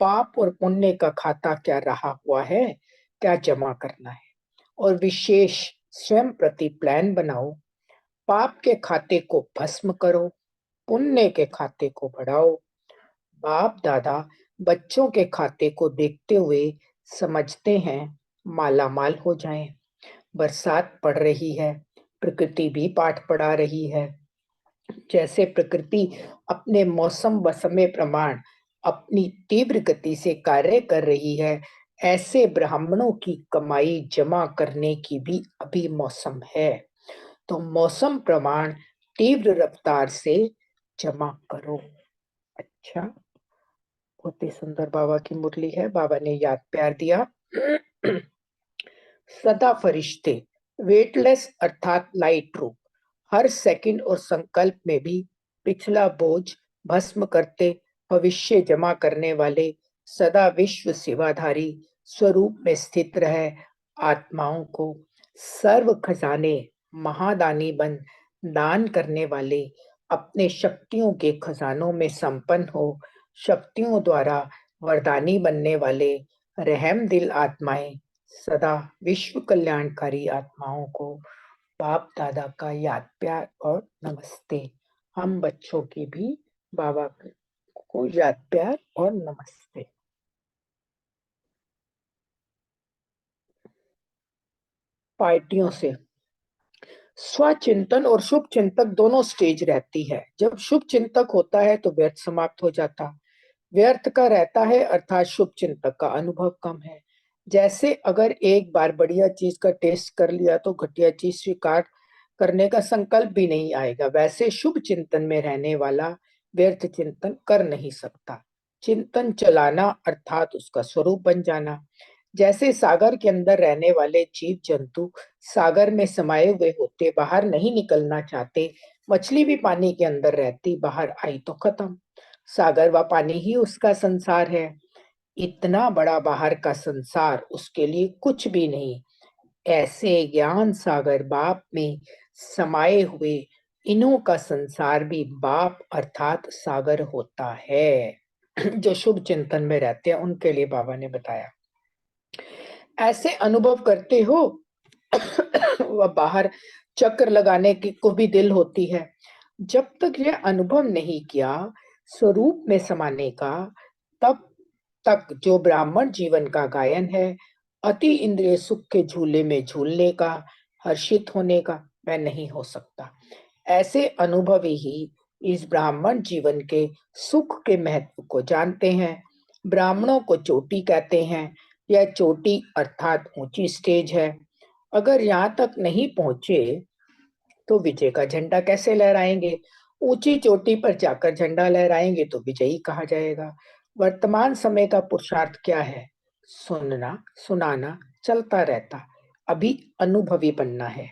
पाप और पुण्य का खाता क्या रहा हुआ है, क्या जमा करना है। और विशेष स्वयं प्रति प्लान बनाओ। पाप के खाते को भस्म करो, पुण्य के खाते को बढ़ाओ। बाप दादा बच्चों के खाते को देखते हुए समझते हैं माला माल हो जाएं। बरसात पड़ रही है, प्रकृति भी पाठ पढ़ा रही है। जैसे प्रकृति अपने मौसम व समय प्रमाण अपनी तीव्र गति से कार्य कर रही है, ऐसे ब्राह्मणों की कमाई जमा करने की भी अभी मौसम है। तो मौसम प्रमाण तीव्र रफ्तार से जमा करो। अच्छा, बहुत ही सुंदर बाबा की मुरली है। बाबा ने याद प्यार दिया। सदा फरिश्ते, वेटलेस अर्थात लाइट रूप, हर सेकंड और संकल्प में भी पिछला बोझ भस्म करते, भविष्य जमा करने वाले, सदा विश्व सेवाधारी स्वरूप में स्थित रहे आत्माओं को सर्व खजाने महादानी बन दान करने वाले, अपने शक्तियों के खजानों में संपन्न हो, शक्तियों द्वारा वरदानी बनने वाले रहम दिल आत्माएं, सदा विश्व कल्याणकारी आत्माओं को बाप दादा का याद प्यार और नमस्ते। हम बच्चों की भी बाबा को याद प्यार और नमस्ते। पार्टियों से स्वचिंतन और शुभ चिंतक दोनों स्टेज रहती है। जब शुभ चिंतक होता है तो व्यर्थ समाप्त हो जाता, व्यर्थ का रहता है अर्थात शुभ चिंतक का अनुभव कम है। जैसे अगर एक बार बढ़िया चीज का टेस्ट कर लिया तो घटिया चीज स्वीकार करने का संकल्प भी नहीं आएगा, वैसे शुभ चिंतन में रहने वाला व्यर्थ चिंतन कर नहीं सकता। चिंतन चलाना अर्थात उसका स्वरूप बन जाना। जैसे सागर के अंदर रहने वाले जीव जंतु सागर में समाये हुए होते, बाहर नहीं निकलना चाहते। मछली भी पानी के अंदर रहती, बाहर आई तो खत्म। सागर व पानी ही उसका संसार है। इतना बड़ा बाहर का संसार उसके लिए कुछ भी नहीं। ऐसे ज्ञान सागर बाप में समाये हुए इन्हों का संसार भी बाप अर्थात सागर होता है। जो शुभ चिंतन में रहते हैं उनके लिए बाबा ने बताया। ऐसे अनुभव करते हो वह बाहर चक्कर लगाने की को भी दिल होती है। जब तक यह अनुभव नहीं किया स्वरूप में समाने का, तब तक जो ब्राह्मण जीवन का गायन है, अति इंद्रिय सुख के झूले में झूलने का, हर्षित होने का, वह नहीं हो सकता। ऐसे अनुभवी ही इस ब्राह्मण जीवन के सुख के महत्व को जानते हैं। ब्राह्मणों को चोटी कहते हैं। यह चोटी अर्थात ऊंची स्टेज है। अगर यहाँ तक नहीं पहुंचे तो विजय का झंडा कैसे लहराएंगे? ऊंची चोटी पर जाकर झंडा लहराएंगे तो विजयी कहा जाएगा। वर्तमान समय का पुरुषार्थ क्या है? सुनना सुनाना चलता रहता, अभी अनुभवी बनना है।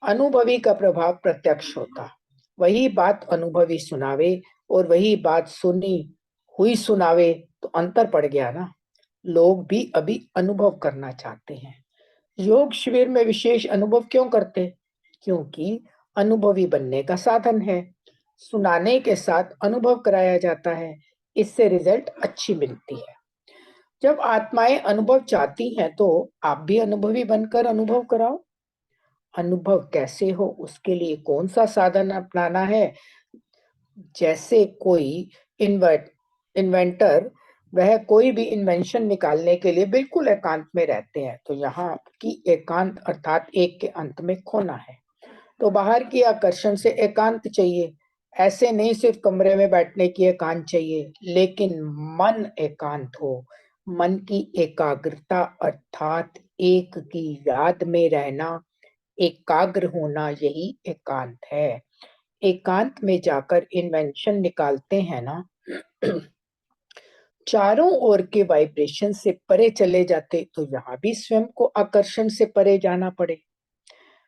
अनुभवी का प्रभाव प्रत्यक्ष होता, वही बात अनुभवी सुनावे और वही बात सुनी हुई सुनावे तो अंतर पड़ गया ना। लोग भी अभी अनुभव करना चाहते हैं। योग शिविर में विशेष अनुभव क्यों करते? क्योंकि अनुभवी बनने का साधन है। सुनाने के साथ अनुभव कराया जाता है, इससे रिजल्ट अच्छी मिलती है। जब आत्माएं अनुभव चाहती हैं तो आप भी अनुभवी बनकर अनुभव कराओ। अनुभव कैसे हो, उसके लिए कौन सा साधन अपनाना है? जैसे कोई इन्वेंटर वह कोई भी इन्वेंशन निकालने के लिए बिल्कुल एकांत में रहते हैं, तो यहाँ की एकांत अर्थात एक के अंत में खोना है, तो बाहर की आकर्षण से एकांत चाहिए। ऐसे नहीं सिर्फ कमरे में बैठने की एकांत चाहिए, लेकिन मन एकांत हो। मन की एकाग्रता अर्थात एक की याद में रहना, एकाग्र होना, यही एकांत है। एकांत में जाकर इन्वेंशन निकालते हैं ना, चारों ओर के वाइब्रेशन से परे चले जाते, तो यहाँ भी स्वयं को आकर्षण से परे जाना पड़े।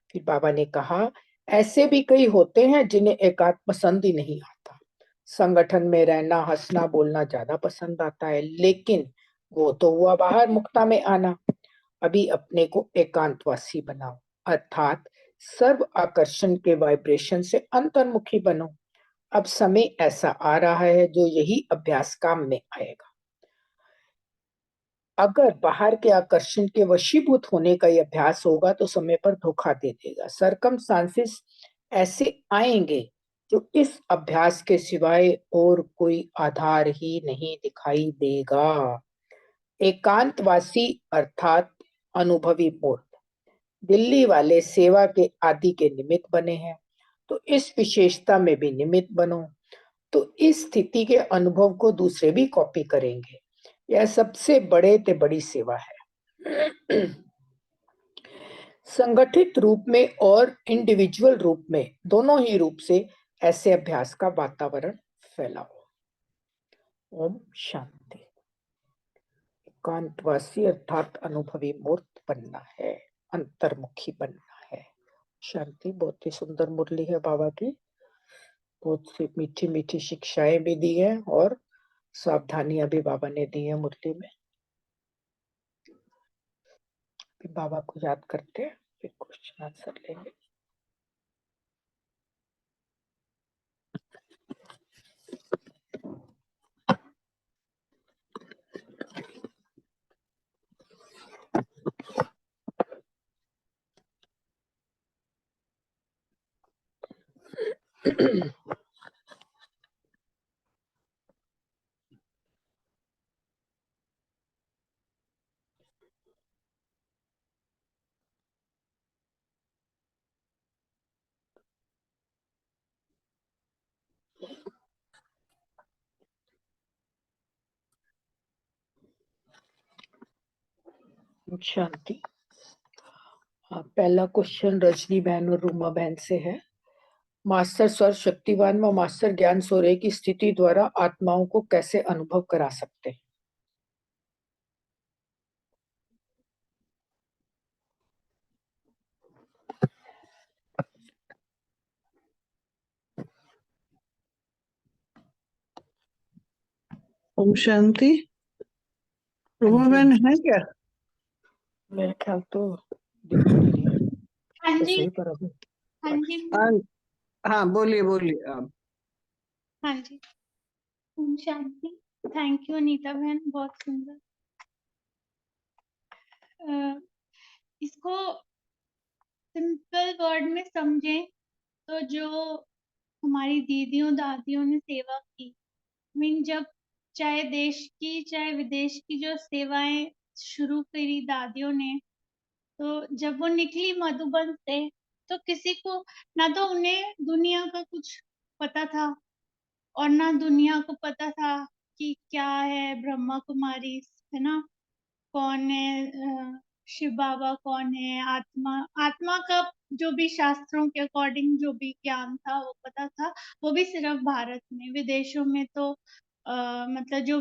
फिर बाबा ने कहा, ऐसे भी कई होते हैं जिन्हें एकांत पसंद ही नहीं आता। संगठन में रहना, हंसना बोलना ज्यादा पसंद आता है, लेकिन वो तो हुआ बाहर मुक्ता में आना। अभी अपने को एकांतवासी बनाओ, अर्थात सर्व आकर्षण के वाइब्रेशन से अंतर्मुखी बनो। अब समय ऐसा आ रहा है जो यही अभ्यास काम में आएगा। अगर बाहर के आकर्षण के वशीभूत होने का यह अभ्यास होगा तो समय पर धोखा दे देगा। सरकमस्टांसेस ऐसे आएंगे जो इस अभ्यास के सिवाय और कोई आधार ही नहीं दिखाई देगा। एकांतवासी अर्थात अनुभवी मूर्त, दिल्ली वाले सेवा के आदि के निमित्त बने हैं, तो इस विशेषता में भी निमित्त बनो, तो इस स्थिति के अनुभव को दूसरे भी कॉपी करेंगे। यह सबसे बड़े ते बड़ी सेवा है। संगठित रूप में और इंडिविजुअल रूप में, दोनों ही रूप से ऐसे अभ्यास का वातावरण फैलाओ। ओम शांति। एकांतवासी अर्थात अनुभवी मूर्त बनना है, अंतर्मुखी बनना है। शांति। बहुत ही सुंदर मुरली है बाबा की, बहुत सी मीठी मीठी शिक्षाएं भी दी है और सावधानियां भी बाबा ने दी है मुरली में। फिर बाबा को याद करते हैं, फिर क्वेश्चन आंसर लेंगे। शांति। पहला क्वेश्चन रजनी बहन और रूमा बहन से है। मास्टर स्वर शक्तिवान व मास्टर ज्ञान सोरे की स्थिति द्वारा आत्माओं को कैसे अनुभव करा सकते हैं? ओम शांति। रूमा बहन है क्या? मेरे ख्याल तो दिख नहीं रही है। हाँ तो जी, सही पर अभी हाँ जी, हाँ बोलिए बोलिए आप। हाँ जी। ओम शांति। थैंक यू अनीता बहन, बहुत सुंदर। इसको सिंपल वर्ड में समझें तो जो हमारी दीदियों दादियों ने सेवा की, मीन जब चाहे देश की चाहे विदेश की जो सेवाएं शुरू करी दादियों ने, तो जब वो निकली मधुबन से तो किसी को ना तो उन्हें दुनिया का कुछ पता था और ना दुनिया को पता था कि क्या है ब्रह्मा कुमारी, है ना, कौन है शिव बाबा, कौन है आत्मा। आत्मा का जो भी शास्त्रों के अकॉर्डिंग जो भी ज्ञान था वो पता था, वो भी सिर्फ भारत में। विदेशों में तो मतलब जो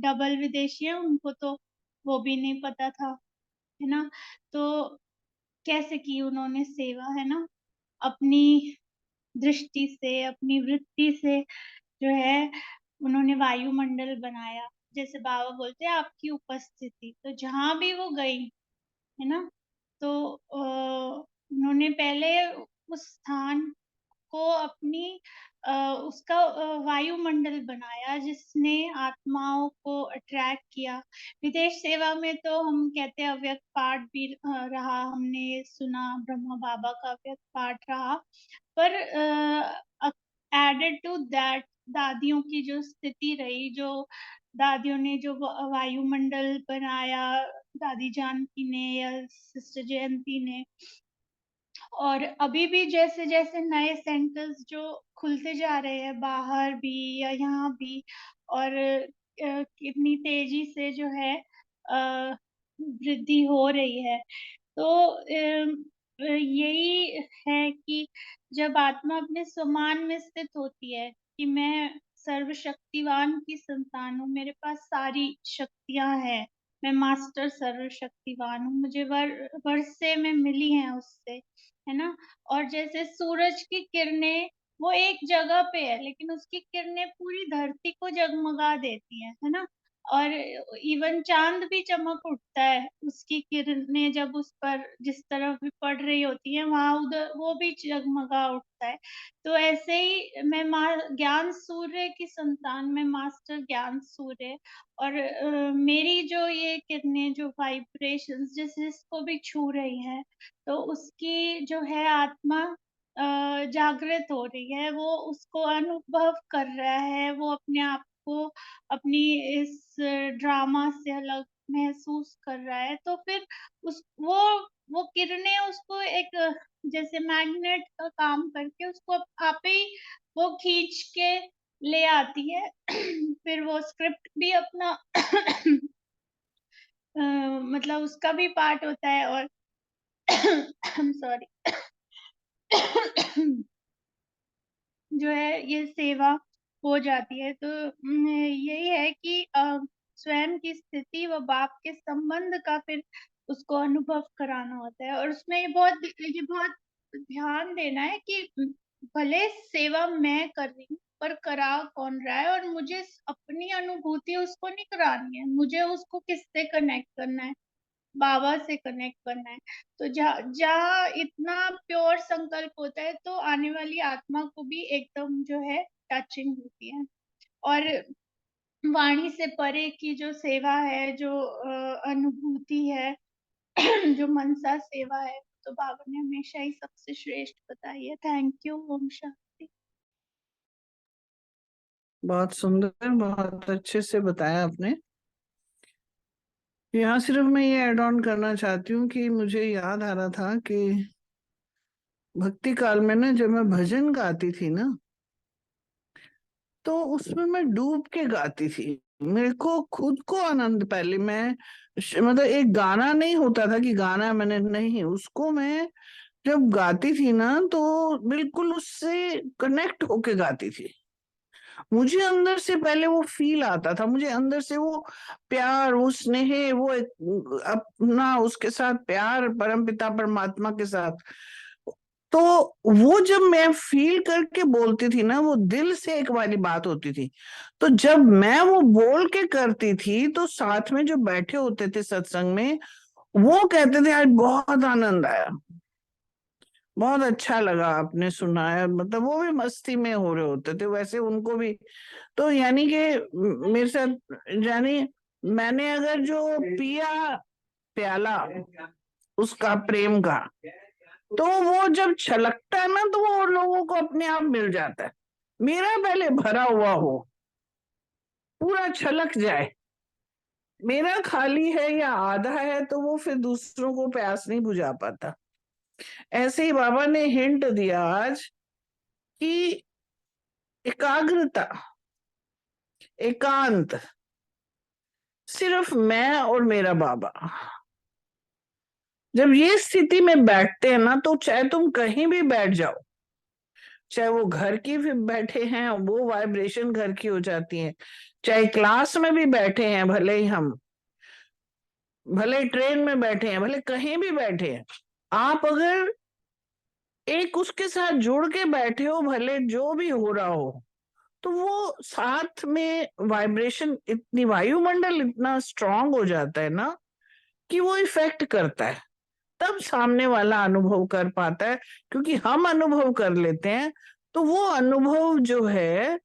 डबल विदेशी है उनको तो वो भी नहीं पता था, है ना। तो कैसे की उन्होंने सेवा, है ना, अपनी दृष्टि से, अपनी वृत्ति से जो है उन्होंने वायुमंडल बनाया। जैसे बाबा बोलते हैं आपकी उपस्थिति, तो जहाँ भी वो गई, है ना, तो उन्होंने पहले उस स्थान को अपनी उसका वायुमंडल बनाया जिसने आत्माओं को अट्रैक्ट किया। विदेश सेवा में तो हम कहते हैं अव्यक्त पाठ भी रहा, हमने सुना ब्रह्मा बाबा का अव्यक्त पाठ रहा, पर एडेड टू दैट दादियों की जो स्थिति रही, जो दादियों ने जो वायुमंडल बनाया, दादी जानकी ने या सिस्टर जयंती ने, और अभी भी जैसे जैसे नए सेंटर्स जो खुलते जा रहे हैं बाहर भी या यहाँ भी, और कितनी तेजी से जो है वृद्धि हो रही है। तो यही है कि जब आत्मा अपने स्वमान में स्थित होती है कि मैं सर्वशक्तिवान की संतान हूँ, मेरे पास सारी शक्तियां हैं, मैं मास्टर सर्वशक्तिवान हूँ, मुझे वर्षे में मिली हैं उससे, है ना। और जैसे सूरज की किरणें वो एक जगह पे है लेकिन उसकी किरणें पूरी धरती को जगमगा देती है ना। और इवन चांद भी चमक उठता है, उसकी किरणें जब उस पर जिस तरफ भी पड़ रही होती हैं वहां उधर वो भी जगमगा उठता है। तो ऐसे ही मैं ज्ञान सूर्य की संतान, मैं मास्टर ज्ञान सूर्य, और मेरी जो ये किरणें जो वाइब्रेशंस जिसको भी छू रही है, तो उसकी जो है आत्मा जागृत हो रही है, वो उसको अनुभव कर रहा है, वो अपने आप को अपनी इस ड्रामा से अलग महसूस कर रहा है। तो फिर उस वो किरणें उसको एक जैसे मैग्नेट का काम करके उसको आप ही वो खींच के ले आती है। फिर वो स्क्रिप्ट भी अपना मतलब उसका भी पार्ट होता है, और सॉरी जो है ये सेवा हो जाती है। तो यही है कि स्वयं की स्थिति व बाप के संबंध का फिर उसको अनुभव कराना होता है, और उसमें ये बहुत ध्यान देना है कि भले सेवा मैं कर रही हूँ पर करा कौन रहा है, और मुझे अपनी अनुभूति उसको नहीं करानी है, मुझे उसको किससे कनेक्ट करना है, बाबा से कनेक्ट करना है। तो जहाँ इतना प्योर संकल्प होता है तो आने वाली आत्मा को भी एकदम जो है टचिंग होती है। और वाणी से परे की जो सेवा है, जो अनुभूति है, जो मनसा सेवा है, तो बाबा ने हमेशा ही सबसे श्रेष्ठ बताई है। Thank you. ओम शांति। बहुत सुंदर, बहुत अच्छे से बताया आपने। यहाँ सिर्फ मैं ये ऐड ऑन करना चाहती हूँ कि मुझे याद आ रहा था कि भक्ति काल में ना जब मैं भजन गाती थी ना, तो उसमें मैं डूब के गाती थी। मेरे को खुद को आनंद, पहले मैं मतलब एक गाना नहीं होता था कि गाना मैंने नहीं, उसको मैं जब गाती थी ना तो बिल्कुल उससे कनेक्ट होके गाती थी। मुझे अंदर से पहले वो फील आता था, मुझे अंदर से वो प्यार, वो स्नेह, वो अपना उसके साथ प्यार, परमपिता परमात्मा के साथ। तो वो जब मैं फील करके बोलती थी ना, वो दिल से एक वाली बात होती थी। तो जब मैं वो बोल के करती थी तो साथ में जो बैठे होते थे सत्संग में, वो कहते थे आज बहुत आनंद आया, बहुत अच्छा लगा, आपने सुनाया। मतलब वो भी मस्ती में हो रहे होते थे वैसे उनको भी। तो यानी कि मेरे साथ, यानी मैंने अगर जो पिया प्याला उसका प्रेम का, तो वो जब छलकता है ना तो वो लोगों को अपने आप मिल जाता है। मेरा पहले भरा हुआ हो, पूरा छलक जाए, मेरा खाली है या आधा है, तो वो फिर दूसरों को प्यास नहीं बुझा पाता। ऐसे ही बाबा ने हिंट दिया आज कि एकाग्रता, एकांत, सिर्फ मैं और मेरा बाबा, जब ये स्थिति में बैठते हैं ना, तो चाहे तुम कहीं भी बैठ जाओ, चाहे वो घर की भी बैठे हैं वो वाइब्रेशन घर की हो जाती है, चाहे क्लास में भी बैठे हैं भले ही हम, भले ट्रेन में बैठे हैं, भले कहीं भी बैठे हैं, आप अगर एक उसके साथ जुड़ के बैठे हो, भले जो भी हो रहा हो, तो वो साथ में वाइब्रेशन, इतनी वायुमंडल इतना स्ट्रांग हो जाता है ना कि वो इफेक्ट करता है। तब सामने वाला अनुभव कर पाता है, क्योंकि हम अनुभव कर लेते हैं तो वो अनुभव जो है,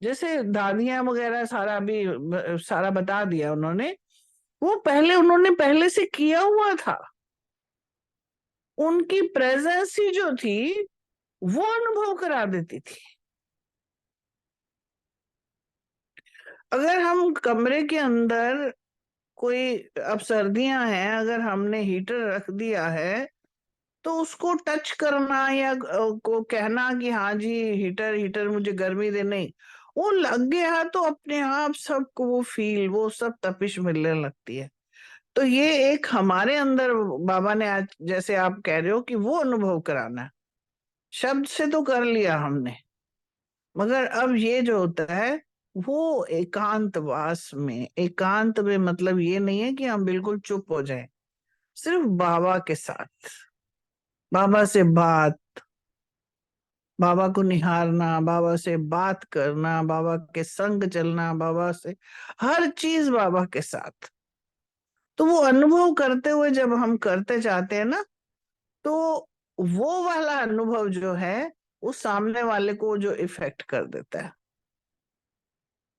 जैसे दादियां वगैरह सारा भी सारा बता दिया उन्होंने, वो उन्होंने पहले से किया हुआ था। उनकी प्रेजेंस ही जो थी वो अनुभव करा देती थी। अगर हम कमरे के अंदर कोई, अब सर्दियां हैं, अगर हमने हीटर रख दिया है तो उसको टच करना या को कहना कि हाँ जी हीटर हीटर मुझे गर्मी दे, नहीं, वो लग गया तो अपने आप सबको वो फील, वो सब तपिश मिलने लगती है। तो ये एक हमारे अंदर बाबा ने आज, जैसे आप कह रहे हो कि वो अनुभव कराना है, शब्द से तो कर लिया हमने, मगर अब ये जो होता है वो एकांतवास में, एकांत में मतलब ये नहीं है कि हम बिल्कुल चुप हो जाएं, सिर्फ बाबा के साथ, बाबा से बात, बाबा को निहारना, बाबा से बात करना, बाबा के संग चलना, बाबा से हर चीज बाबा के साथ। तो वो अनुभव करते हुए जब हम करते जाते हैं ना, तो वो वाला अनुभव जो है उस सामने वाले को जो इफेक्ट कर देता है,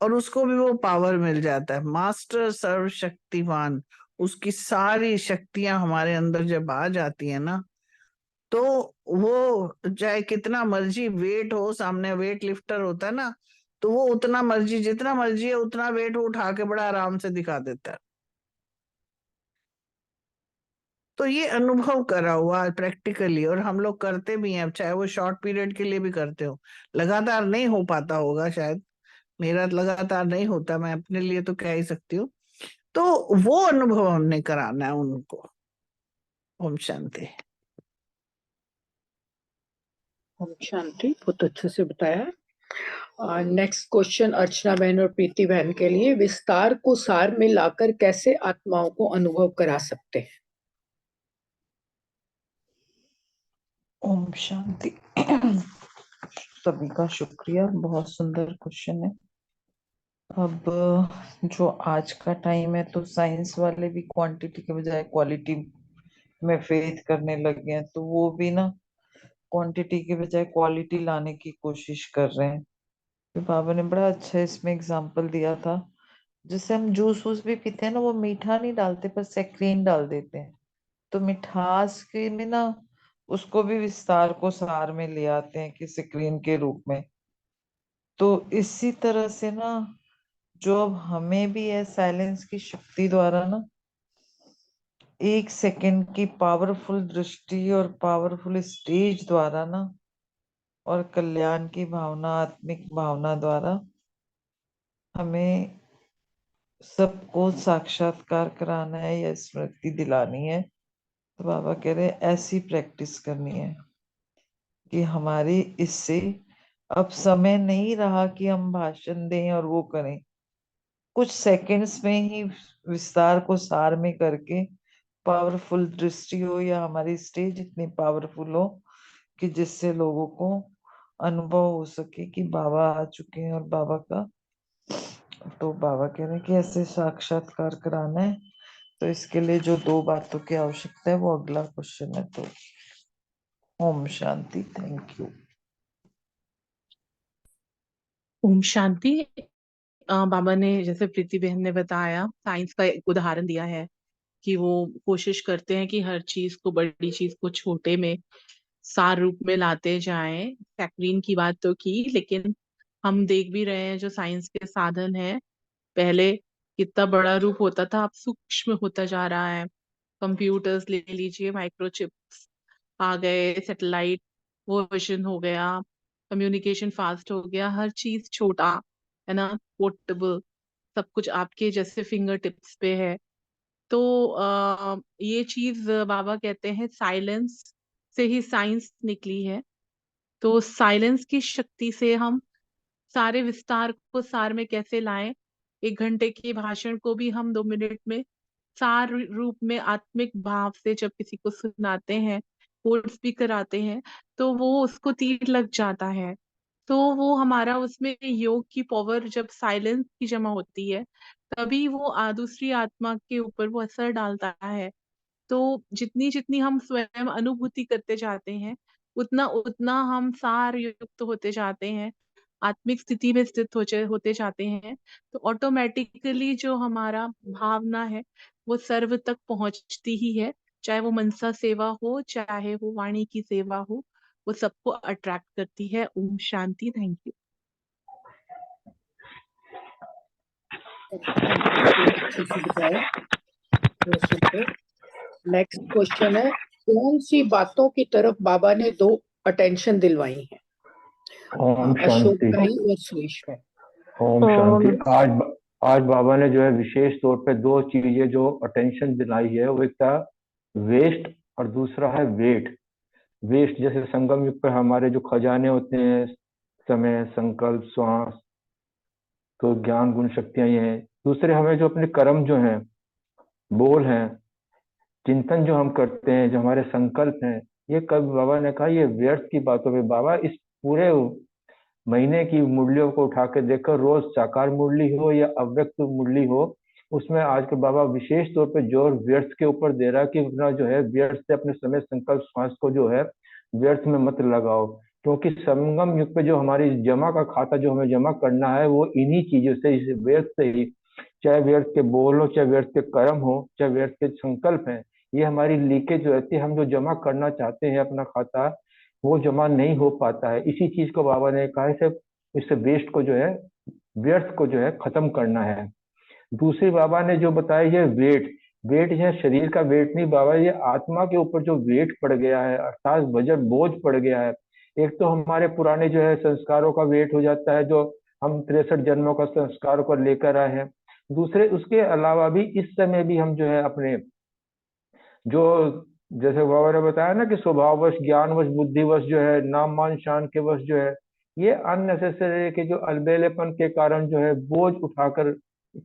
और उसको भी वो पावर मिल जाता है। मास्टर सर्वशक्तिवान, उसकी सारी शक्तियां हमारे अंदर जब आ जाती है ना, तो वो चाहे कितना मर्जी वेट हो, सामने वेट लिफ्टर होता है ना, तो वो उतना मर्जी, जितना मर्जी है उतना वेट वो उठा के बड़ा आराम से दिखा देता है। तो ये अनुभव करा हुआ प्रैक्टिकली, और हम लोग करते भी हैं, चाहे वो शॉर्ट पीरियड के लिए भी करते हो। लगातार नहीं हो पाता होगा शायद, मेरा लगातार नहीं होता, मैं अपने लिए तो कह ही सकती हूँ। तो वो अनुभव हमने कराना है उनको। ओम शांति। ओम शांति, बहुत अच्छे से बताया। नेक्स्ट क्वेश्चन अर्चना बहन और प्रीति बहन के लिए, विस्तार को सार में लाकर कैसे आत्माओं को अनुभव करा सकते हैं? ओम शांति। सभी का शुक्रिया, बहुत सुंदर क्वेश्चन है। अब जो आज का टाइम है तो साइंस वाले भी क्वांटिटी के बजाय क्वालिटी में फेथ करने लग गए हैं, तो वो भी ना क्वांटिटी के बजाय क्वालिटी लाने की कोशिश कर रहे हैं। तो बाबा ने बड़ा अच्छा इसमें एग्जांपल दिया था, जैसे हम जूस वूस भी पीते हैं ना, वो मीठा नहीं डालते पर सैक्रीन डाल देते हैं, तो मिठास के में ना उसको भी विस्तार को सार में ले आते हैं कि स्क्रीन के रूप में। तो इसी तरह से ना जो अब हमें भी है साइलेंस की शक्ति द्वारा ना, एक सेकंड की पावरफुल दृष्टि और पावरफुल स्टेज द्वारा ना, और कल्याण की भावना, आत्मिक भावना द्वारा हमें सबको साक्षात्कार कराना है या स्मृति दिलानी है। तो बाबा कह रहे हैं ऐसी प्रैक्टिस करनी है कि हमारी इससे अब समय नहीं रहा कि हम भाषण दें और वो करें, कुछ सेकंड्स में ही विस्तार को सार में करके पावरफुल दृष्टि हो या हमारी स्टेज इतनी पावरफुल हो कि जिससे लोगों को अनुभव हो सके कि बाबा आ चुके हैं और बाबा का। तो बाबा कह रहे हैं कि ऐसे साक्षात्कार कराना है, तो इसके लिए जो 2 बातों की आवश्यकता है वो अगला क्वेश्चन है। तो ओम शांति, थैंक यू। ओम शांति। बाबा ने, जैसे प्रीति बहन ने बताया, साइंस का एक उदाहरण दिया है कि वो कोशिश करते हैं कि हर चीज को, बड़ी चीज को छोटे में, सार रूप में लाते जाएं। सैक्रीन की बात तो की, लेकिन हम देख भी रहे हैं जो साइंस के साधन है, पहले कितना बड़ा रूप होता था, अब सूक्ष्म होता जा रहा है। कंप्यूटर्स ले लीजिए, माइक्रोचिप्स आ गए, सैटेलाइट वो विजन हो गया, कम्युनिकेशन फास्ट हो गया, हर चीज छोटा है ना, पोर्टेबल, सब कुछ आपके जैसे फिंगर टिप्स पे है। तो ये चीज बाबा कहते हैं साइलेंस से ही साइंस निकली है। तो साइलेंस की शक्ति से हम सारे विस्तार को सार में कैसे लाएं, 1 घंटे के भाषण को भी हम 2 मिनट में सार रूप में आत्मिक भाव से जब किसी को सुनाते हैं, कोट्स भी कराते हैं, तो वो उसको तीर लग जाता है। तो वो हमारा उसमें योग की पावर जब साइलेंस की जमा होती है, तभी वो दूसरी आत्मा के ऊपर वो असर डालता है। तो जितनी जितनी हम स्वयं अनुभूति करते जाते हैं, उतना उतना हम सार युक्त होते जाते हैं, आत्मिक स्थिति में स्थित होते जाते हैं। तो ऑटोमेटिकली जो हमारा भावना है वो सर्व तक पहुंचती ही है, चाहे वो मनसा सेवा हो, चाहे वो वाणी की सेवा हो, वो सबको अट्रैक्ट करती है। ओम शांति। Thank you. अच्छे से बताया, बहुत सुंदर। नेक्स्ट क्वेश्चन है, कौन सी बातों की तरफ बाबा ने दो अटेंशन दिलवाई है? ओम अशोक शांति। भाई और सुरेश भाई। ओम शांति। आज बाबा ने जो है विशेष तौर पे दो चीजें जो अटेंशन दिलाई है, वो एक था वेस्ट और दूसरा है वेट। वेस्ट जैसे संगम युग पर हमारे जो खजाने होते हैं, समय, संकल्प, श्वास, तो ज्ञान, गुण, शक्तियां ये हैं। दूसरे हमें जो अपने कर्म जो हैं, बोल हैं, चिंतन जो हम करते हैं, जो हमारे संकल्प हैं, ये कब बाबा ने कहा ये व्यर्थ की बातों पे। बाबा इस पूरे महीने की मुरलियों को उठा के देखकर, रोज साकार मुरली हो या अव्यक्त मुरली हो, उसमें आज के बाबा विशेष तौर पे जोर व्यर्थ के ऊपर दे रहा है कि अपना जो है व्यर्थ से अपने समय, संकल्प, श्वास को जो है व्यर्थ में मत लगाओ। क्योंकि संगम युग पे जो हमारी जमा का खाता जो हमें जमा करना है, वो इन्हीं चीजों से, इस व्यर्थ से ही, चाहे व्यर्थ के बोल हो, चाहे व्यर्थ के कर्म हो, चाहे व्यर्थ के संकल्प है, ये हमारी लीकेज रहती है। हम जो जमा करना चाहते हैं अपना खाता, वो जमा नहीं हो पाता है। इसी चीज को बाबा ने कहा है, इससे वेस्ट को जो है, व्यर्थ को जो है खत्म करना है। दूसरी बाबा ने जो बताया ये वेट, वेट है शरीर का वेट नहीं बाबा, ये आत्मा के ऊपर जो वेट पड़ गया है, अर्थात वजन, बोझ पड़ गया है। एक तो हमारे पुराने जो है संस्कारों का वेट हो जाता है, जो हम 63 जन्मों का संस्कारों को लेकर आए हैं। दूसरे उसके अलावा भी इस समय भी हम जो है अपने जो, जैसे बाबा ने बताया ना कि स्वभाववश, ज्ञानवश, बुद्धिवश जो है, नाम मान शान के वश जो है, ये अननेसेसरी के जो अलबेलेपन के कारण जो है बोझ उठाकर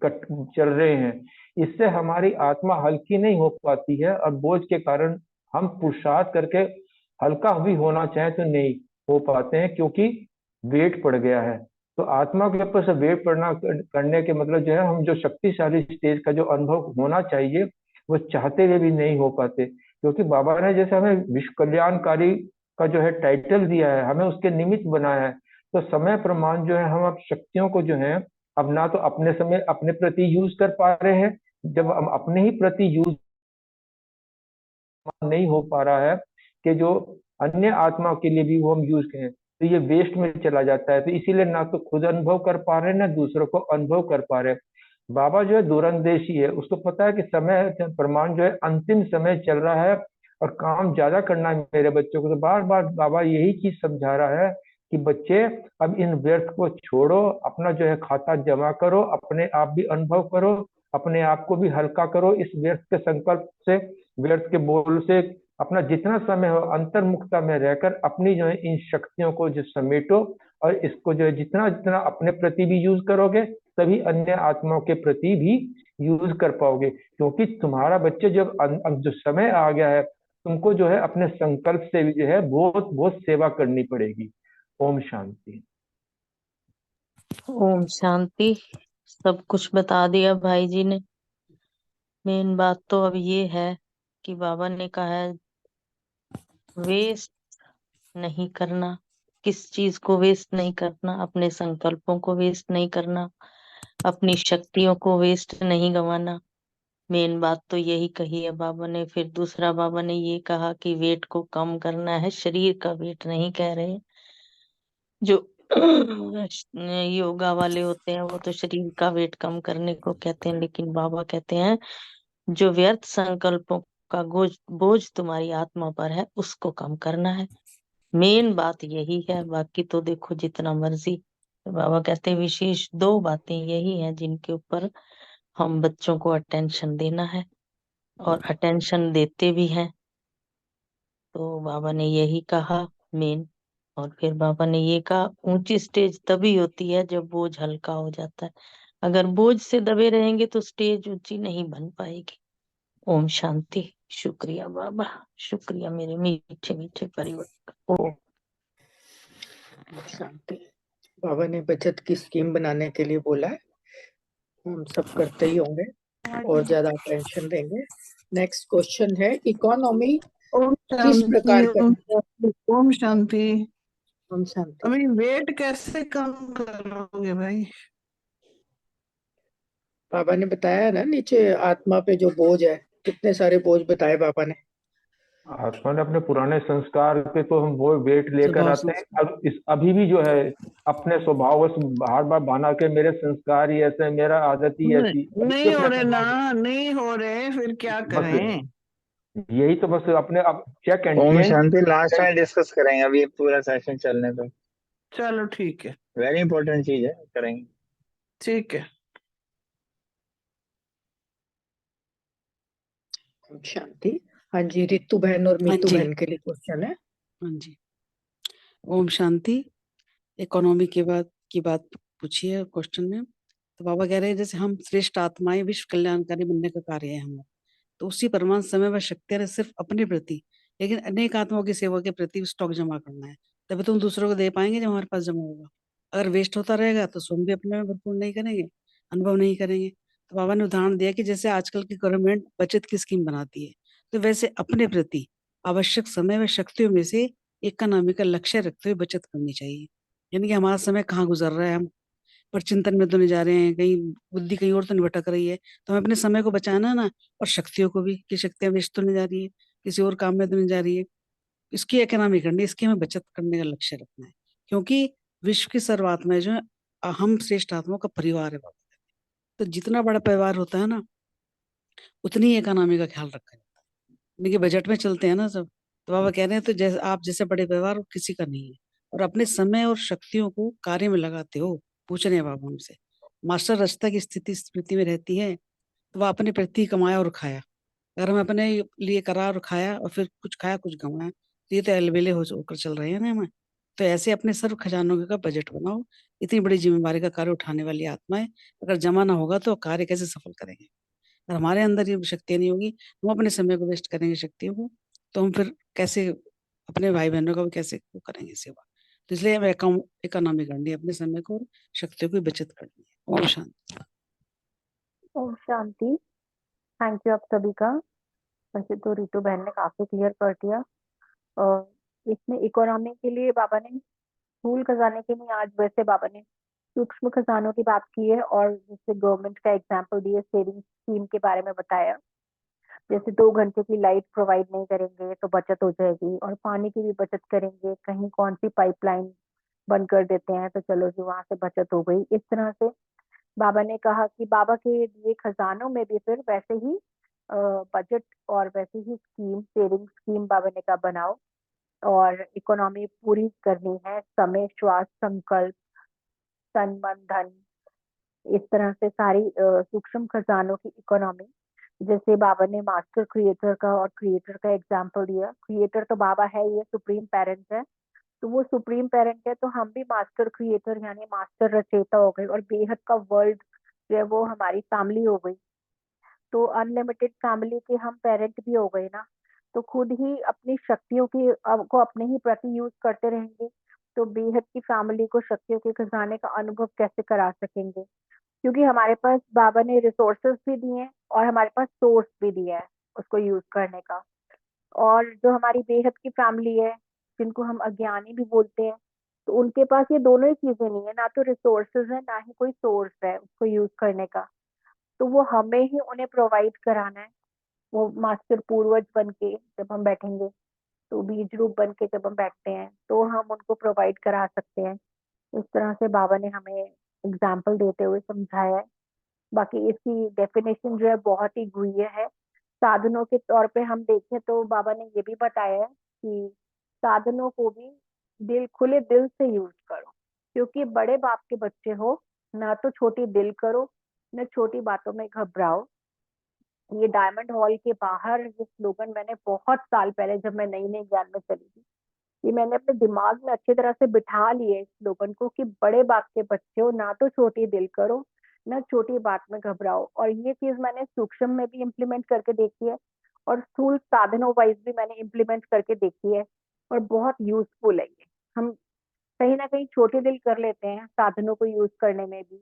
चल रहे हैं, इससे हमारी आत्मा हल्की नहीं हो पाती है। और बोझ के कारण हम पुरुषार्थ करके हल्का भी होना चाहे तो नहीं हो पाते हैं, क्योंकि वेट पड़ गया है। तो आत्मा के ऊपर से वेट पड़ना करने के मतलब जो है, हम जो शक्तिशाली स्टेज का जो अनुभव होना चाहिए, वो चाहते हुए भी नहीं हो पाते। क्योंकि बाबा ने जैसे हमें विश्व कल्याणकारी का जो है टाइटल दिया है, हमें उसके निमित्त बनाया है, तो समय प्रमाण जो है हम अब शक्तियों को जो है, अब ना तो अपने समय अपने प्रति यूज कर पा रहे हैं, जब हम अपने ही प्रति यूज नहीं हो पा रहा है कि जो अन्य आत्मा के लिए भी वो हम यूज करें, तो ये वेस्ट में चला जाता है। तो इसीलिए ना तो खुद अनुभव कर पा रहे हैं, ना दूसरों को अनुभव कर पा रहे हैं। बाबा जो है दूरंदेशी है, उसको पता है कि समय प्रमाण जो है अंतिम समय चल रहा है और काम ज्यादा करना है मेरे बच्चों को। तो बार बार बाबा यही चीज समझा रहा है कि बच्चे अब इन व्यर्थ को छोड़ो, अपना जो है खाता जमा करो, अपने आप भी अनुभव करो, अपने आप को भी हल्का करो इस व्यर्थ के संकल्प से, व्यर्थ के बोल से। अपना जितना समय हो अंतर्मुखता में रहकर अपनी जो है इन शक्तियों को जो समेटो, और इसको जो है जितना जितना अपने प्रति भी यूज करोगे, तभी अन्य आत्माओं के प्रति भी यूज कर पाओगे। क्योंकि तुम्हारा बच्चे जब अब जो समय आ गया है, तुमको जो है अपने संकल्प से भी जो है बहुत बहुत सेवा करनी पड़ेगी। ओम शांति। ओम शांति। सब कुछ बता दिया भाई जी ने। मेन बात तो अब ये है कि बाबा ने कहा है वेस्ट नहीं करना, किस चीज को वेस्ट नहीं करना, अपने संकल्पों को वेस्ट नहीं करना, अपनी शक्तियों को वेस्ट नहीं गंवाना। मेन बात तो यही कही है बाबा ने। फिर दूसरा बाबा ने ये कहा कि वेट को कम करना है, शरीर का वेट नहीं कह रहे। जो योगा वाले होते हैं वो तो शरीर का वेट कम करने को कहते हैं, लेकिन बाबा कहते हैं जो व्यर्थ संकल्पों का बोझ तुम्हारी आत्मा पर है, उसको कम करना है। मेन बात यही है, बाकी तो देखो जितना मर्जी। तो बाबा कहते हैं विशेष दो बातें यही हैं जिनके ऊपर हम बच्चों को अटेंशन देना है, और अटेंशन देते भी हैं। तो बाबा ने यही कहा मेन। और फिर बाबा ने ये कहा ऊंची स्टेज तभी होती है जब बोझ हल्का हो जाता है। अगर बोझ से दबे रहेंगे तो स्टेज ऊंची नहीं बन पाएगी। ओम शांति। शुक्रिया बाबा, शुक्रिया मेरे मीठे मीठे परिवार। ओम शांति। बाबा ने बचत की स्कीम बनाने के लिए बोला है, हम सब करते ही होंगे और ज्यादा टेंशन देंगे। नेक्स्ट क्वेश्चन है, इकोनॉमी ओम किस शांति। प्रकार ओम करनी? शांति। ओम शांति। ओम शांति। अभी वेट कैसे कम करोगे भाई? बाबा ने बताया ना नीचे, आत्मा पे जो बोझ है, कितने सारे बोझ बताए बाबा ने। आत्मा ने अपने पुराने संस्कार के तो हम वो वेट लेकर स्वभाव आते हैं। संस्कार। अब इस अभी भी जो है अपने स्वभाव से बार बार बना के, मेरे संस्कार ही ऐसे, मेरा आदत ही ऐसी, अभी भी नहीं हो अपने रहे ना, स्वभाव नहीं हो रहे, फिर क्या बस करें? यही तो, बस अपने अब चेक एंड ओम चेंज। शांति। लास्ट में डिस्कस करेंगे, अभी पूरा सेशन चलने दो। चलो ठीक है, वेरी इंपॉर्टेंट चीज है, करेंगे। ठीक है। ओम शांति। हाँ जी, रितु बहन और हाँ मीतू जी, बहन के लिए क्वेश्चन है। हाँ जी। ओम शांति। इकोनॉमी की बात पूछी है क्वेश्चन में। तो बाबा कह रहे हैं जैसे हम श्रेष्ठ आत्माएं विश्व कल्याणकारी बनने का कार्य है हमारा, तो उसी परमाणु समय व शक्तियां सिर्फ अपने प्रति, लेकिन अनेक आत्माओं की सेवा के प्रति स्टॉक जमा करना है। तभी तो हम दूसरों को दे पाएंगे जब हमारे पास जमा होगा। अगर वेस्ट होता रहेगा तो स्वयं भी अपने में भरपूर नहीं करेंगे, अनुभव नहीं करेंगे। तो बाबा ने उदाहरण दिया कि जैसे आजकल की गवर्नमेंट बचत की स्कीम बनाती है, तो वैसे अपने प्रति आवश्यक समय व शक्तियों में से एक का नामी का लक्ष्य रखते हुए बचत करनी चाहिए। यानी कि हमारा समय कहाँ गुजर रहा है, हम पर चिंतन में तो नहीं जा रहे हैं, कहीं बुद्धि कहीं और तो नहीं भटक रही है। तो हमें अपने समय को बचाना है ना, और शक्तियों को भी, कि शक्तियां वेस्ट तो नहीं जा रही है, किसी और काम में तो नहीं जा रही है। इसकी इकोनॉमी करनी है, इसकी हमें बचत करने का लक्ष्य रखना है। क्योंकि विश्व की सर्वात्माएं जो है, हम श्रेष्ठ आत्माओं का परिवार है बाबा। तो जितना बड़ा परिवार होता है ना, उतनी इकोनॉमी का ख्याल रखा जाता है। देखिए बजट में चलते हैं ना सब। तो बाबा कह रहे हैं तो जैसे आप जैसे बड़े परिवार वो किसी का नहीं है, और अपने समय और शक्तियों को कार्य में लगाते हो। पूछ रहे हैं बाबा हमसे, मास्टर रचता की स्थिति स्मृति में रहती है, तो वह अपने प्रति कमाया और खाया। अगर हम अपने लिए करा और खाया और फिर कुछ खाया कुछ गंवाया, तो ये तो एलबेले होकर चल रहे हैं ना हमें। तो ऐसे अपने सर्व खजानों का बजट बनाओ। इतनी बड़ी जिम्मेवारी का कार्य उठाने वाली आत्माएं, अगर जमा ना होगा तो कार्य कैसे सफल करेंगे? अगर हमारे अंदर ये शक्तियां नहीं होगी, हम अपने समय को वेस्ट करेंगे शक्तियों को, तो हम फिर कैसे अपने भाई बहनों का भी कैसे वो करेंगे सेवा? तो इसलिए हमें इकोनॉमी करनी है, अपने समय को और शक्तियों की बचत करनी है। ओम शांति। ओम शांति। थैंक यू आप सभी का। वैसे तो रितु बहन ने काफी क्लियर कर दिया। और इसमें इकोनॉमी के लिए बाबा ने स्थूल खजाने के नहीं, आज वैसे बाबा ने सूक्ष्म खजानों की बात की है, और जैसे गवर्नमेंट का एग्जाम्पल दिए, सेविंग स्कीम के बारे में बताया। जैसे 2 घंटे की लाइट प्रोवाइड नहीं करेंगे तो बचत हो जाएगी, और पानी की भी बचत करेंगे, कहीं कौन सी पाइपलाइन बंद कर देते हैं तो चलो जी वहां से बचत हो गई। इस तरह से बाबा ने कहा कि बाबा के दिए खजानों में भी फिर वैसे ही बजट और वैसे ही स्कीम, सेविंग स्कीम बाबा ने कहा बनाओ, और इकोनॉमी पूरी करनी है। समय, श्वास, संकल्प, तन, मन, धन, इस तरह से सारी सूक्ष्म खजानों की इकोनॉमी। जैसे बाबा ने मास्टर क्रिएटर का और क्रिएटर का एग्जाम्पल दिया। क्रिएटर तो बाबा है, ये सुप्रीम पेरेंट है, तो वो सुप्रीम पेरेंट है, तो हम भी मास्टर क्रिएटर यानी मास्टर रचयिता हो गए, और बेहद का वर्ल्ड जो है वो हमारी फैमिली हो गई। तो अनलिमिटेड फैमिली के हम पेरेंट भी हो गए ना। तो खुद ही अपनी शक्तियों की को अपने ही प्रति यूज करते रहेंगे, तो बेहद की फैमिली को शक्तियों के खजाने का अनुभव कैसे करा सकेंगे? क्योंकि हमारे पास बाबा ने रिसोर्सेस भी दिए हैं और हमारे पास सोर्स भी दिया है उसको यूज करने का। और जो हमारी बेहद की फैमिली है, जिनको हम अज्ञानी भी बोलते हैं, तो उनके पास ये दोनों ही चीजें नहीं है, ना तो रिसोर्सेज है ना ही कोई सोर्स है उसको यूज करने का। तो वो हमें ही उन्हें प्रोवाइड कराना है। वो मास्टर पूर्वज बन के जब हम बैठेंगे, तो बीज रूप बन के जब हम बैठते हैं, तो हम उनको प्रोवाइड करा सकते हैं। इस तरह से बाबा ने हमें एग्जाम्पल देते हुए समझाया है। बाकी इसकी डेफिनेशन जो है बहुत ही गुह्य है। साधनों के तौर पे हम देखें तो बाबा ने ये भी बताया है कि साधनों को भी खुले दिल से यूज करो, क्योंकि बड़े बाप के बच्चे हो, ना तो छोटी दिल करो, न छोटी बातों में घबराओ। ये डायमंड हॉल के बाहर ये स्लोगन मैंने बहुत साल पहले, जब मैं नई नई ज्ञान में चली थी, ये मैंने अपने दिमाग में अच्छी तरह से बिठा लिए इस स्लोगन को, कि बड़े बाप के बच्चे हो, ना तो छोटी दिल करो, न छोटी बात में घबराओ। और ये चीज मैंने सूक्ष्म में भी इम्प्लीमेंट करके देखी है और स्थूल साधनों वाइज भी मैंने इम्प्लीमेंट करके देखी है और बहुत यूजफुल है ये। हम कहीं ना कहीं छोटे दिल कर लेते हैं साधनों को यूज करने में भी,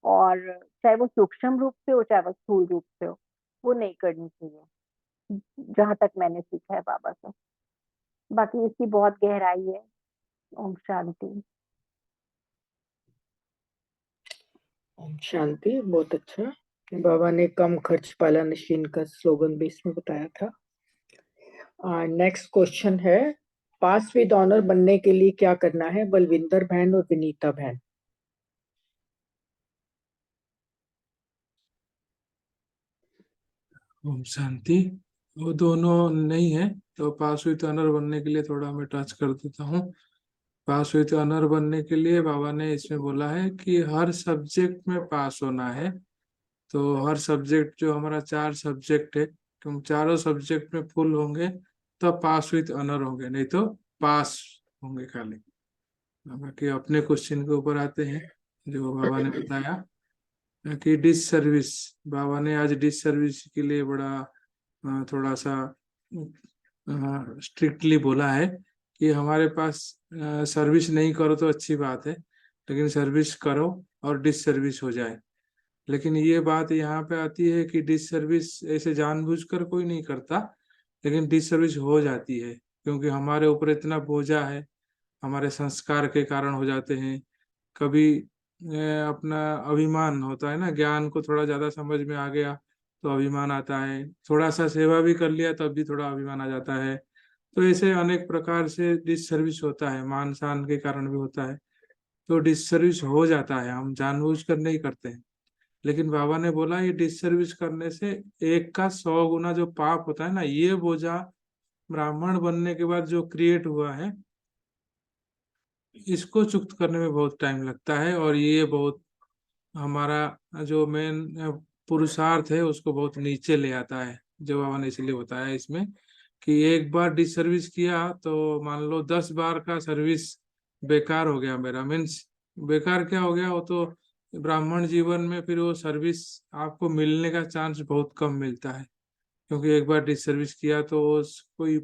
और चाहे वो सूक्ष्म रूप से हो चाहे वो स्थूल रूप से हो, वो नहीं करनी चाहिए, जहां तक मैंने सीखा है बाबा से। बाकी इसकी बहुत गहराई है। ओम शांति। ओम शांति। बहुत अच्छा। बाबा ने कम खर्च पाला मशीन का स्लोगन भी इसमें बताया था। नेक्स्ट क्वेश्चन है, पास विद ऑनर बनने के लिए क्या करना है? बलविंदर बहन और विनीता बहन। ओम शांति। वो दोनों नहीं है, तो पास विद ऑनर बनने के लिए थोड़ा मैं टच कर देता हूँ। पास विद ऑनर बनने के लिए बाबा ने इसमें बोला है कि हर सब्जेक्ट में पास होना है। तो हर सब्जेक्ट, जो हमारा 4 सब्जेक्ट है, तुम चारों सब्जेक्ट में फुल होंगे तो पास विद ऑनर होंगे, नहीं तो पास होंगे खाली। बाकी अपने क्वेश्चन के ऊपर आते हैं, जो बाबा ने बताया कि डिस सर्विस। बाबा ने आज डिस सर्विस के लिए बड़ा थोड़ा सा स्ट्रिक्टली बोला है कि हमारे पास सर्विस नहीं करो तो अच्छी बात है, लेकिन सर्विस करो और डिस सर्विस हो जाए। लेकिन ये बात यहाँ पे आती है कि डिस सर्विस ऐसे जानबूझकर कोई नहीं करता, लेकिन डिस सर्विस हो जाती है क्योंकि हमारे ऊपर इतना बोझा है, हमारे संस्कार के कारण हो जाते हैं। कभी अपना अभिमान होता है ना, ज्ञान को थोड़ा ज्यादा समझ में आ गया तो अभिमान आता है, थोड़ा सा सेवा भी कर लिया तब भी थोड़ा अभिमान आ जाता है। तो ऐसे अनेक प्रकार से डिस सर्विस होता है, मान शान के कारण भी होता है। तो डिस सर्विस हो जाता है, हम जानबूझकर नहीं करते हैं। लेकिन बाबा ने बोला ये डिस सर्विस करने से 1 का 100 गुना जो पाप होता है ना, ये बोझा ब्राह्मण बनने के बाद जो क्रिएट हुआ है, इसको चुक्त करने में बहुत टाइम लगता है। और ये बहुत हमारा जो मेन पुरुषार्थ है उसको बहुत नीचे ले आता है। जो बाबा ने इसलिए बताया इसमें कि एक बार डिस सर्विस किया तो मान लो 10 बार का सर्विस बेकार हो गया मेरा। मीन्स बेकार क्या हो गया, वो तो ब्राह्मण जीवन में फिर वो सर्विस आपको मिलने का चांस बहुत कम मिलता है, क्योंकि एक बार डिस सर्विस किया तो कोई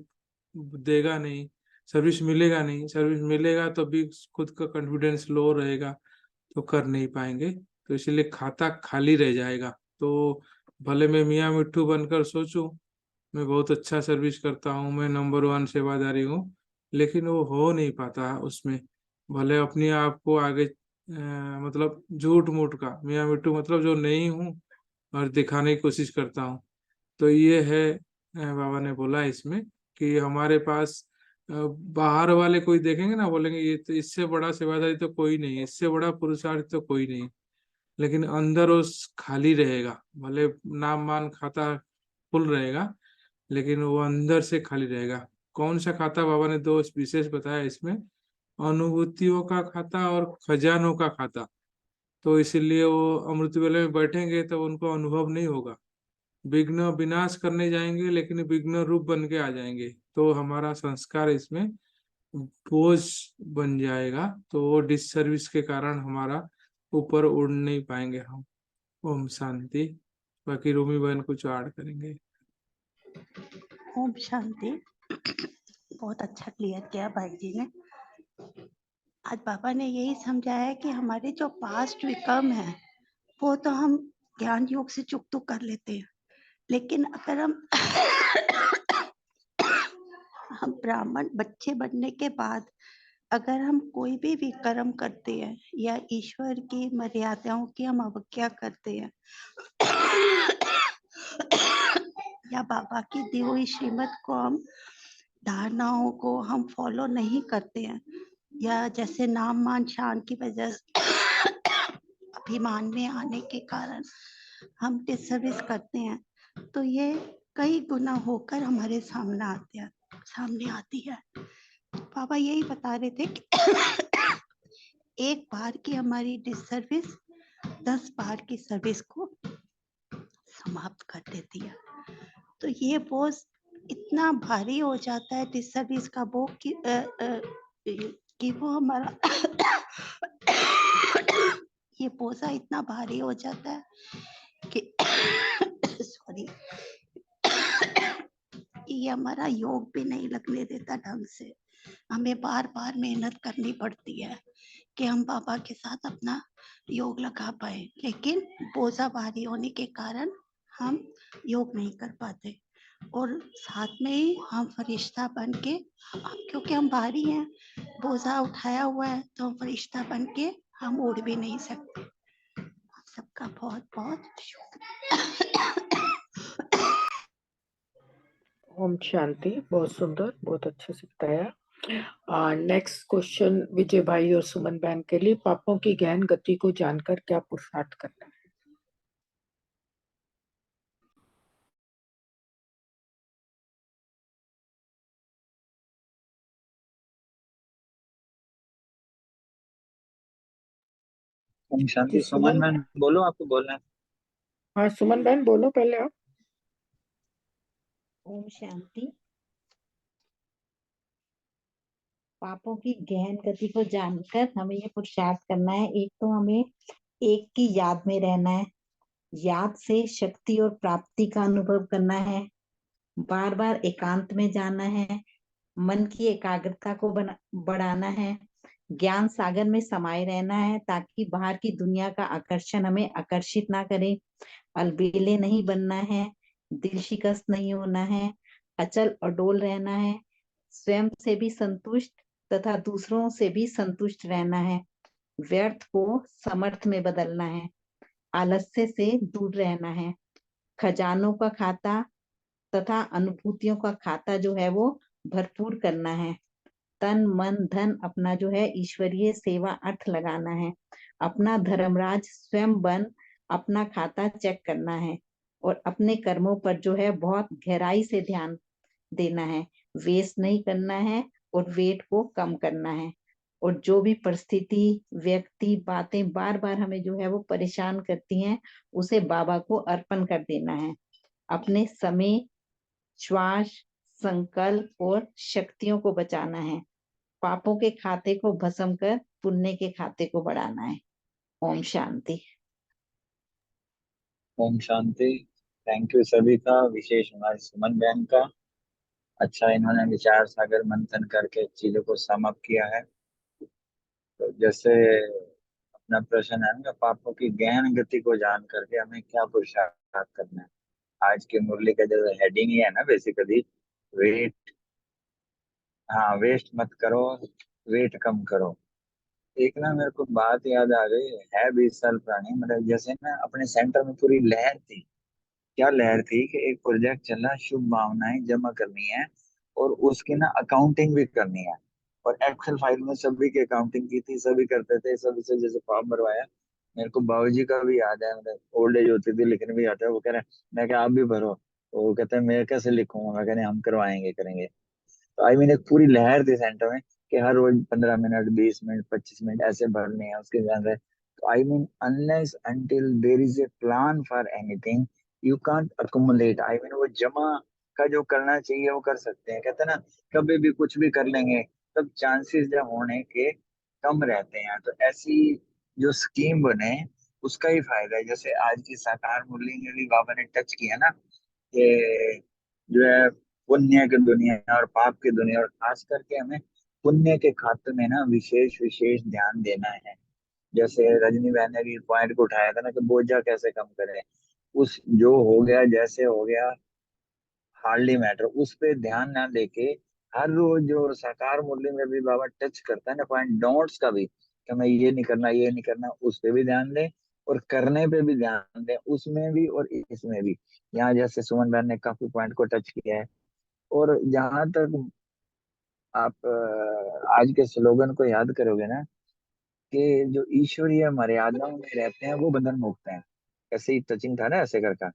देगा नहीं, सर्विस मिलेगा नहीं। सर्विस मिलेगा तो भी खुद का कॉन्फिडेंस लो रहेगा तो कर नहीं पाएंगे, तो इसलिए खाता खाली रह जाएगा। तो भले मैं मियाँ मिट्ठू बनकर सोचूं मैं बहुत अच्छा सर्विस करता हूँ, मैं नंबर 1 सेवादारी हूँ, लेकिन वो हो नहीं पाता उसमें। भले अपने आप को आगे मतलब झूठ मूठ का मियाँ मिट्ठू मतलब जो नहीं हूँ और दिखाने की कोशिश करता हूँ। तो ये है बाबा ने बोला इसमें कि हमारे पास बाहर वाले कोई देखेंगे ना, बोलेंगे ये तो इससे बड़ा सेवादारी तो कोई नहीं है, इससे बड़ा पुरुषार्थ तो कोई नहीं, लेकिन अंदर उस खाली रहेगा। भले नाम मान खाता फुल रहेगा, लेकिन वो अंदर से खाली रहेगा। कौन सा खाता? बाबा ने 2 विशेष बताया इसमें, अनुभूतियों का खाता और खजानों का खाता। तो इसीलिए वो अमृत वेले में बैठेंगे तो उनको अनुभव नहीं होगा। विघ्न विनाश करने जाएंगे लेकिन विघ्न रूप बन के आ जाएंगे, तो हमारा संस्कार इसमें बोझ बन जाएगा। तो वो डिस सर्विस के कारण हमारा ऊपर उड़ नहीं पाएंगे हम। ओम शांति। बाकी रूमी बहन कुछ ऐड करेंगे। ओम शांति। बहुत अच्छा क्लियर किया भाई जी ने। आज बाबा ने यही समझाया कि हमारे जो पास्ट विकर्म है वो तो हम ज्ञान योग से चुक तो कर लेते हैं, लेकिन अगर हम ब्राह्मण बच्चे बनने के बाद अगर हम कोई भी विकर्म करते हैं या ईश्वर की मर्यादाओं की हम अवज्ञा करते हैं या बाबा की दी हुई श्रीमत को हम धारणाओं को हम फॉलो नहीं करते हैं, या जैसे नाम मान शान की वजह से अभिमान में आने के कारण हम डिसर्विस करते हैं, तो ये कई गुना होकर हमारे सामने आती है। बाबा यही बता रहे थे कि एक बार की हमारी डिसर्विस 10 बार की सर्विस को समाप्त कर देती है। तो ये बोझ इतना भारी हो जाता है डिसर्विस का बोझ कि वो हमारा ये बोझा इतना भारी हो जाता है कि सॉरी, ये हमारा योग भी नहीं लगने देता ढंग से। हमें बार बार मेहनत करनी पड़ती है कि हम बाबा के साथ अपना योग लगा पाए, लेकिन बोझा भारी होने के कारण हम योग नहीं कर पाते। और साथ में ही हम फरिश्ता बन के, क्योंकि हम भारी हैं, बोझा उठाया हुआ है, तो हम फरिश्ता बन के हम उड़ भी नहीं सकते। आप सबका बहुत बहुत शुक्रिया। ओम शांति। बहुत सुंदर, बहुत अच्छे से बताया। नेक्स्ट क्वेश्चन विजय भाई और सुमन बहन के लिए। पापों की गहन गति को जानकर क्या पुरुषार्थ करना है? ओम शांति। सुमन मैम बोलो, आपको बोलना है। हाँ सुमन बहन बोलो पहले आप। ओम शांति। पापों की गहन गति को जानकर हमें ये पुरुषार्थ करना है। एक तो हमें एक की याद में रहना है, याद से शक्ति और प्राप्ति का अनुभव करना है, बार बार एकांत में जाना है, मन की एकाग्रता को बढ़ाना है, ज्ञान सागर में समाये रहना है ताकि बाहर की दुनिया का आकर्षण हमें आकर्षित ना करे, अलबेले नहीं बनना है, दिल शिकस्त नहीं होना है, अचल अडोल रहना है, स्वयं से भी संतुष्ट तथा दूसरों से भी संतुष्ट रहना है, व्यर्थ को समर्थ में बदलना है, आलस्य से दूर रहना है, खजानों का खाता तथा अनुभूतियों का खाता जो है वो भरपूर करना है, तन मन धन अपना जो है ईश्वरीय सेवा अर्थ लगाना है, अपना धर्मराज स्वयं बन अपना खाता चेक करना है और अपने कर्मों पर जो है बहुत गहराई से ध्यान देना है, वेस्ट नहीं करना है और वेट को कम करना है। और जो भी परिस्थिति, व्यक्ति, बातें बार बार हमें जो है वो परेशान करती हैं, उसे बाबा को अर्पण कर देना है। अपने समय, श्वास, संकल्प और शक्तियों को बचाना है, पापों के खाते को भस्म कर पुण्य के खाते को बढ़ाना है। ओम शांति। ओम शांति। थैंक यू सभी का, विशेष हमारी सुमन बहन का। अच्छा, इन्होंने विचार सागर मंथन करके चीजों को सम अप किया है। तो जैसे अपना प्रश्न है ना, पापों की गहन गति को जान करके हमें क्या पुरुषार्थ करना है। आज की मुरली का जो हेडिंग ही है ना, बेसिकली वेट, हाँ, वेस्ट मत करो, वेट कम करो। एक ना मेरे को बात याद आ गई है, 20 साल पुरानी। मतलब जैसे ना अपने सेंटर में पूरी लहर थी। क्या लहर थी कि एक प्रोजेक्ट चला, शुभ भावनाएं जमा करनी है और उसकी ना अकाउंटिंग भी करनी है। और एक्सेल फाइल में सभी की अकाउंटिंग की थी, सभी करते थे, सभी से जैसे फॉर्म भरवाया। मेरे को बाबूजी का भी याद है, मतलब ओल्ड एज होती थी, लिखने भी आता है। वो कह रहे हैं, मैं क्या आप भी भरो? तो वो कहते हैं मैं कैसे लिखूंगा? मैं कहने हम करवाएंगे, करेंगे। तो आई मीन एक पूरी लहर थी सेंटर में कि हर रोज 15 मिनट, 20 मिनट, 25 मिनट ऐसे भरने हैं उसके अंदर। तो I mean unless until there is a plan for anything you can't accumulate. I mean वो जमा का जो करना चाहिए वो कर सकते हैं। कहते हैं ना, कभी भी कुछ भी कर लेंगे तब चांसेस जो होने के कम रहते हैं। तो ऐसी जो स्कीम बने उसका ही फायदा है। जैसे आज की साकार मुरली में भी बाबा ने टच किया ना, कि जो है पुण्य की दुनिया और पाप की दुनिया, और खास करके हमें पुण्य के खाते में ना विशेष विशेष ध्यान देना है। जैसे रजनी बहन ने भी पॉइंट को उठाया था ना कि बोझा कैसे कम करें। उस जो हो गया जैसे हो गया, हार्डली मैटर, उस पे ध्यान ना देके हर रोज जो साकार मुरली में भी बाबा टच करता है ना पॉइंट डोंट्स का भी, कि मैं ये नहीं करना, ये नहीं करना, उस पे भी ध्यान दें और करने पे भी ध्यान दें, उसमें भी और इसमें भी। यहाँ जैसे सुमन बहन ने काफी पॉइंट को टच किया है। और जहां तक आप आज के स्लोगन को याद करोगे ना, कि जो ईश्वरीय मर्यादाओं में रहते हैं वो बंधन मुक्त हैं। ऐसे ही टचिंग था ना ऐसे करका।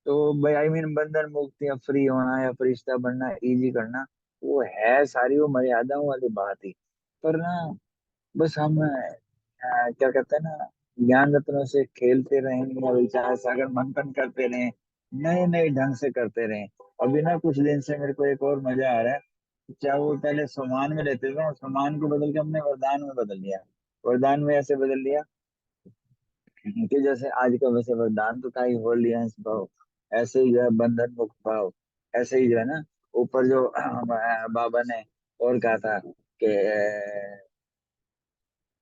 तो भाई आई मीन बंधन मुक्त या फ्री होना या फरिश्ता बनना, इजी करना, वो है सारी वो मर्यादाओं वाली बात ही। पर ना बस हम क्या कहते हैं ना, ज्ञान रत्नों से खेलते रहें या विचार सागर मंथन करते रहें, नए नए ढंग से करते रहें। अभी ना कुछ दिन से मेरे को एक और मजा आ रहा है। चाहे वो पहले सम्मान में लेते थे, और सम्मान को बदल के हमने वरदान में बदल दिया। वरदान में ऐसे बदल दिया कि जैसे आज का वैसे वरदान तो था ही होली हंस भाव, ऐसे ही जो है बंधन मुक्त भाव, ऐसे ही जो है ना ऊपर जो बाबा ने और कहा था कि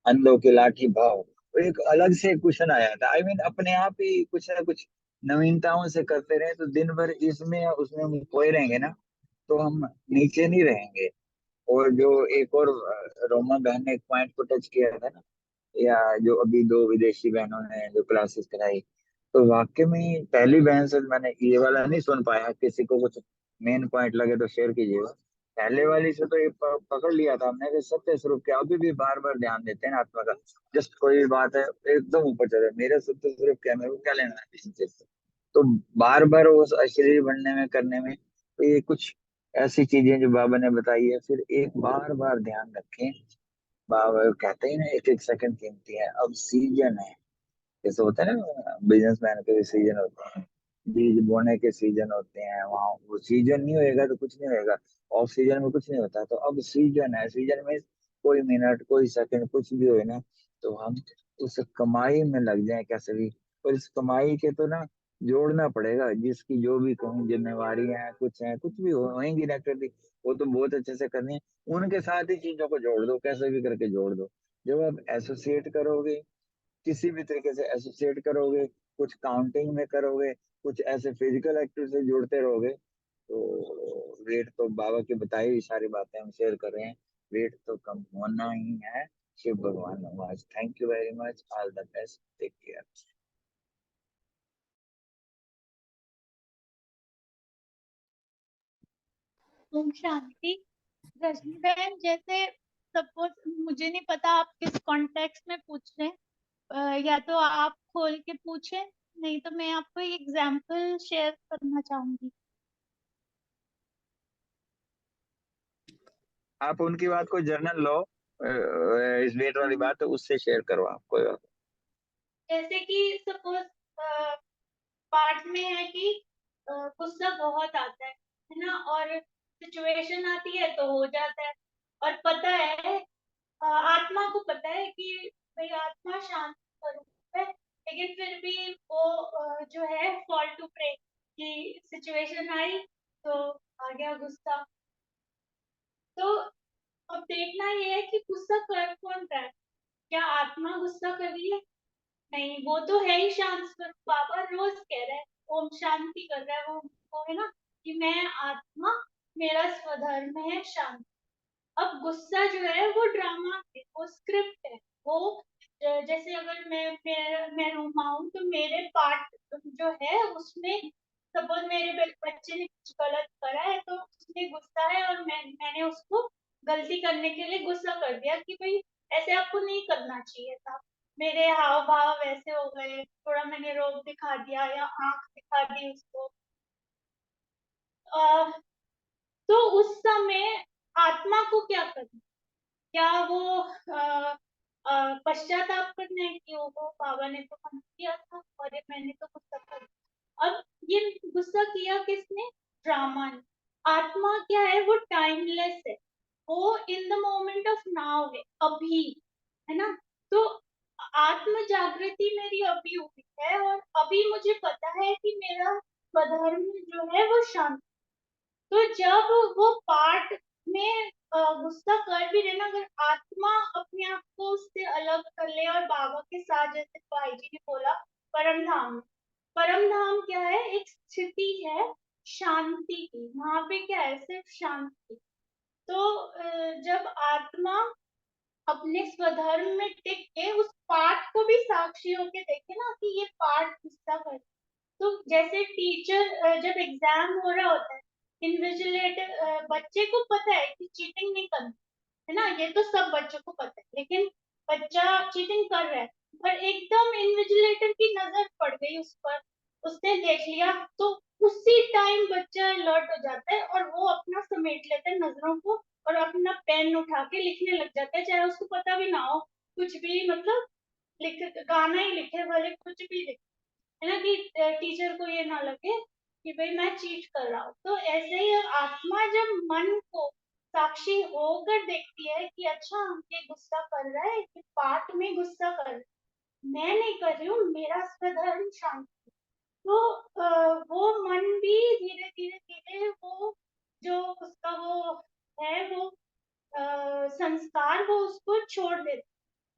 अंधों की लाठी भाव, तो एक अलग से क्वेश्चन आया था। अपने आप ही कुछ ना कुछ नवीनताओं से करते रहे तो दिन भर इसमें या उसमें हम खोए रहेंगे ना, तो हम नीचे नहीं रहेंगे। और जो एक और रोमा बहन ने एक पॉइंट को टच किया था ना, या जो अभी दो विदेशी बहनों ने जो क्लासेस कराई, तो वाकई में पहली बहन से मैंने ये वाला नहीं सुन पाया, किसी को कुछ मेन पॉइंट लगे तो शेयर कीजिएगा। पहले वाली से तो ये पकड़ लिया था हमने कि सत्य स्वरूप के अभी भी बार बार ध्यान देते हैं ना आत्मा का। जस्ट कोई भी बात है एकदम ऊपर चले, मेरा सत्य स्वरूप क्या है, मेरे को क्या लेना है किसी चीज से। तो बार बार उस अशरीर बनने में करने में, तो ये कुछ ऐसी चीजें जो बाबा ने बताई है, फिर एक बार बार ध्यान रखें। बाबा कहते ही ना एक एक सेकंड कीमती है। अब सीजन है, जैसे होता है ना बिजनेसमैन के भी सीजन होते हैं, बीज बोने के सीजन होते हैं, वहाँ वो सीजन नहीं होएगा तो कुछ नहीं होएगा। ऑफ सीजन में कुछ नहीं होता, तो अब सीजन है, सीजन में कोई मिनट कोई सेकंड कुछ भी हो ना, तो हम उस कमाई में लग जाए कैसे भी। और इस कमाई के तो ना जोड़ना पड़ेगा, जिसकी जो भी कहूँ जिम्मेवारी है कुछ भी होंगी ना कर दी, वो तो बहुत अच्छे से करनी है। उनके साथ ही चीजों को जोड़ दो, कैसे भी करके जोड़ दो। जब आप एसोसिएट करोगे, किसी भी तरीके से एसोसिएट करोगे, कुछ काउंटिंग में करोगे, कुछ ऐसे फिजिकल एक्टिव से जुड़ते रहोगे, तो वेट तो बाबा की बताई हुई सारी बातें हम शेयर कर रहे हैं, वेट तो कम होना ही है। शिव भगवान नवाज। Thank you very much, all the best, take care. ओम शांति। रजनी बहन, जैसे सपोज मुझे नहीं पता आप किस कॉन्टेक्स्ट में पूछ रहे हैं, या तो आप खोल के पूछे, नहीं तो मैं आपको एक एग्जांपल शेयर करना चाहूंगी। आप उनकी बात को जर्नल लो, इस वेट वाली बात तो उससे शेयर करो आप, कोई बात जैसे कि सपोज पाठ में है कि गुस्सा बहुत आता है ना, और सिचुएशन आती है तो हो जाता है, और पता है आत्मा को पता है कि भाई आत्मा शांत स्वरूप है, लेकिन फिर भी वो जो है फॉल टू प्रे कि सिचुएशन आई तो आ गया गुस्सा। तो अब देखना ये है कि गुस्सा कर कौन रहा है, क्या आत्मा गुस्सा कर रही है? नहीं, वो तो है ही शांत स्वरूप। बाबा रोज कह रहे हैं, ओम शांति कर रहा है वो है ना, कि मैं आत्मा, मेरा स्वधर्म है शांति। अब गुस्सा जो है वो ड्रामा है, वो स्क्रिप्ट है, वो जैसे अगर मैं रूमा हूँ तो मेरे पार्ट जो है उसमें सपोज मेरे बच्चे ने कुछ गलत करा है तो उसमें गुस्सा है, और मैंने उसको गलती करने के लिए गुस्सा कर दिया कि भाई ऐसे आपको नहीं करना चाहिए था, मेरे हाव भाव वैसे हो गए, थोड़ा मैंने रोब दिखा दिया या आंख दिखा दी उसको। तो उस समय आत्मा को क्या करना, क्या वो पश्चाताप करना है कि ओहो बाबा ने तो हम किया था और मैंने तो गुस्सा कर दिया। अब ये गुस्सा किया किसने? ड्रामा ने। आत्मा क्या है, वो टाइमलेस है, वो in the moment of now है, अभी, है ना। तो आत्म जागृति मेरी अभी हुई है, और अभी मुझे पता है कि मेरा स्वधर्म जो है वो शांत। तो जब वो पार्ट में गुस्सा कर भी रहे ना, अगर आत्मा अपने आप को उससे अलग कर ले और बाबा के साथ, जैसे भाई जी ने बोला, परम धाम। परम धाम क्या है? एक स्थिति है शांति की, वहां पे क्या है? सिर्फ शांति। तो जब आत्मा अपने स्वधर्म में टिक के उस पाठ को भी साक्षी होके देखे ना कि ये पाठ गुस्सा कर, तो जैसे टीचर जब एग्जाम हो रहा होता है, इन्विजिलेटर बच्चे को पता है कि चीटिंग नहीं करनी है ना, ये तो सब बच्चों को पता है, लेकिन बच्चा चीटिंग कर रहा है, पर एकदम इन्विजिलेटर की नजर पड़ गई उस पर, उसने देख लिया, तो उसी टाइम बच्चा अलर्ट हो जाता है और वो अपना समेट लेता है नजरों को, और अपना पेन उठा के लिखने लग जाता है, चाहे उसको पता भी ना हो कुछ भी, मतलब लिख गाना ही लिखे भले कुछ भी लिखे, है ना, कि टीचर को ये ना लगे कि भाई मैं चीट कर रहा हूँ। तो ऐसे ही आत्मा जब मन को साक्षी होकर देखती है कि अच्छा ये गुस्सा कर रहा है, कि पाठ में गुस्सा कर रहा है, मैं नहीं कर रही हूँ, मेरा स्वधर्म शांति। तो वो मन भी धीरे धीरे धीरे वो जो उसका वो है वो संस्कार वो उसको छोड़ देता।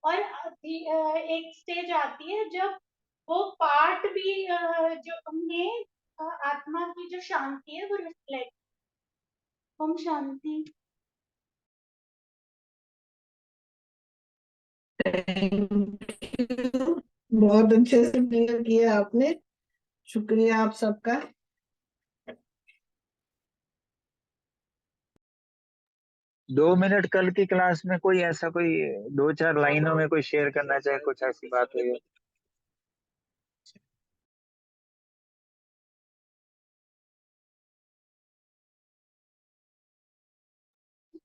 और एक स्टेज आती है जब वो पार्ट भी जो उन्हें आत्मा की जो शांति है वो रिफ्लेक्ट। ओम शांति। बहुत अच्छे से क्लियर किया आपने, शुक्रिया आप सबका। दो मिनट कल की क्लास में कोई ऐसा कोई 2-4 लाइनों में कोई शेयर करना चाहे, कुछ ऐसी बात हुई हो?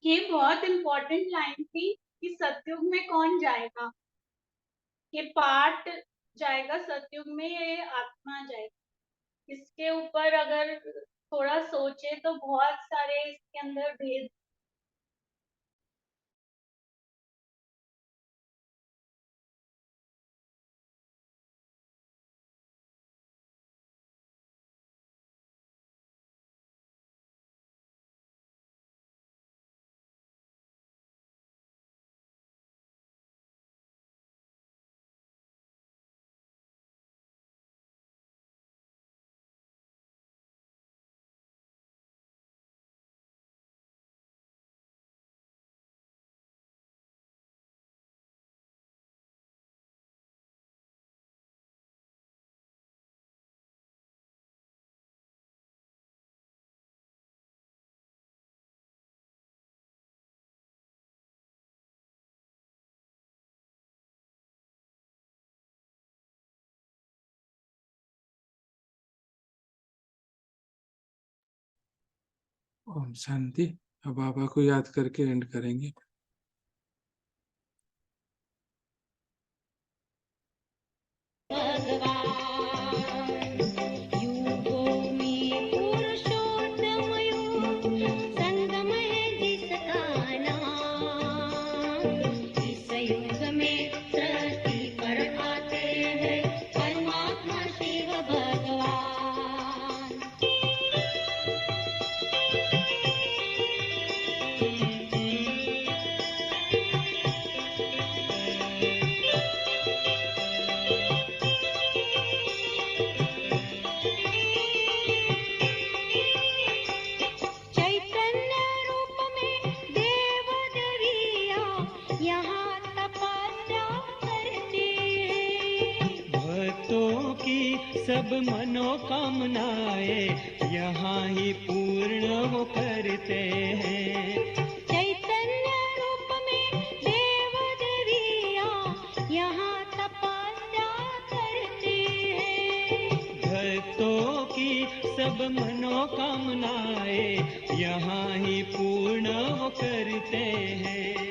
ये बहुत इम्पोर्टेंट लाइन थी कि सतयुग में कौन जाएगा, ये पार्ट जाएगा सतयुग में, ये आत्मा जाएगी। इसके ऊपर अगर थोड़ा सोचे तो बहुत सारे इसके अंदर भेद। ओम शांति। अब बाबा को याद करके एंड करेंगे। चैतन्य रूप में देव देविया यहाँ तपस्या करते हैं। भक्तों की सब मनोकामनाएं यहाँ ही पूर्ण वो करते हैं। चैतन्य रूप में देव देविया यहाँ तपस्या करते हैं। भक्तों की सब मनोकामनाएं यहाँ ही पूर्ण वो करते हैं।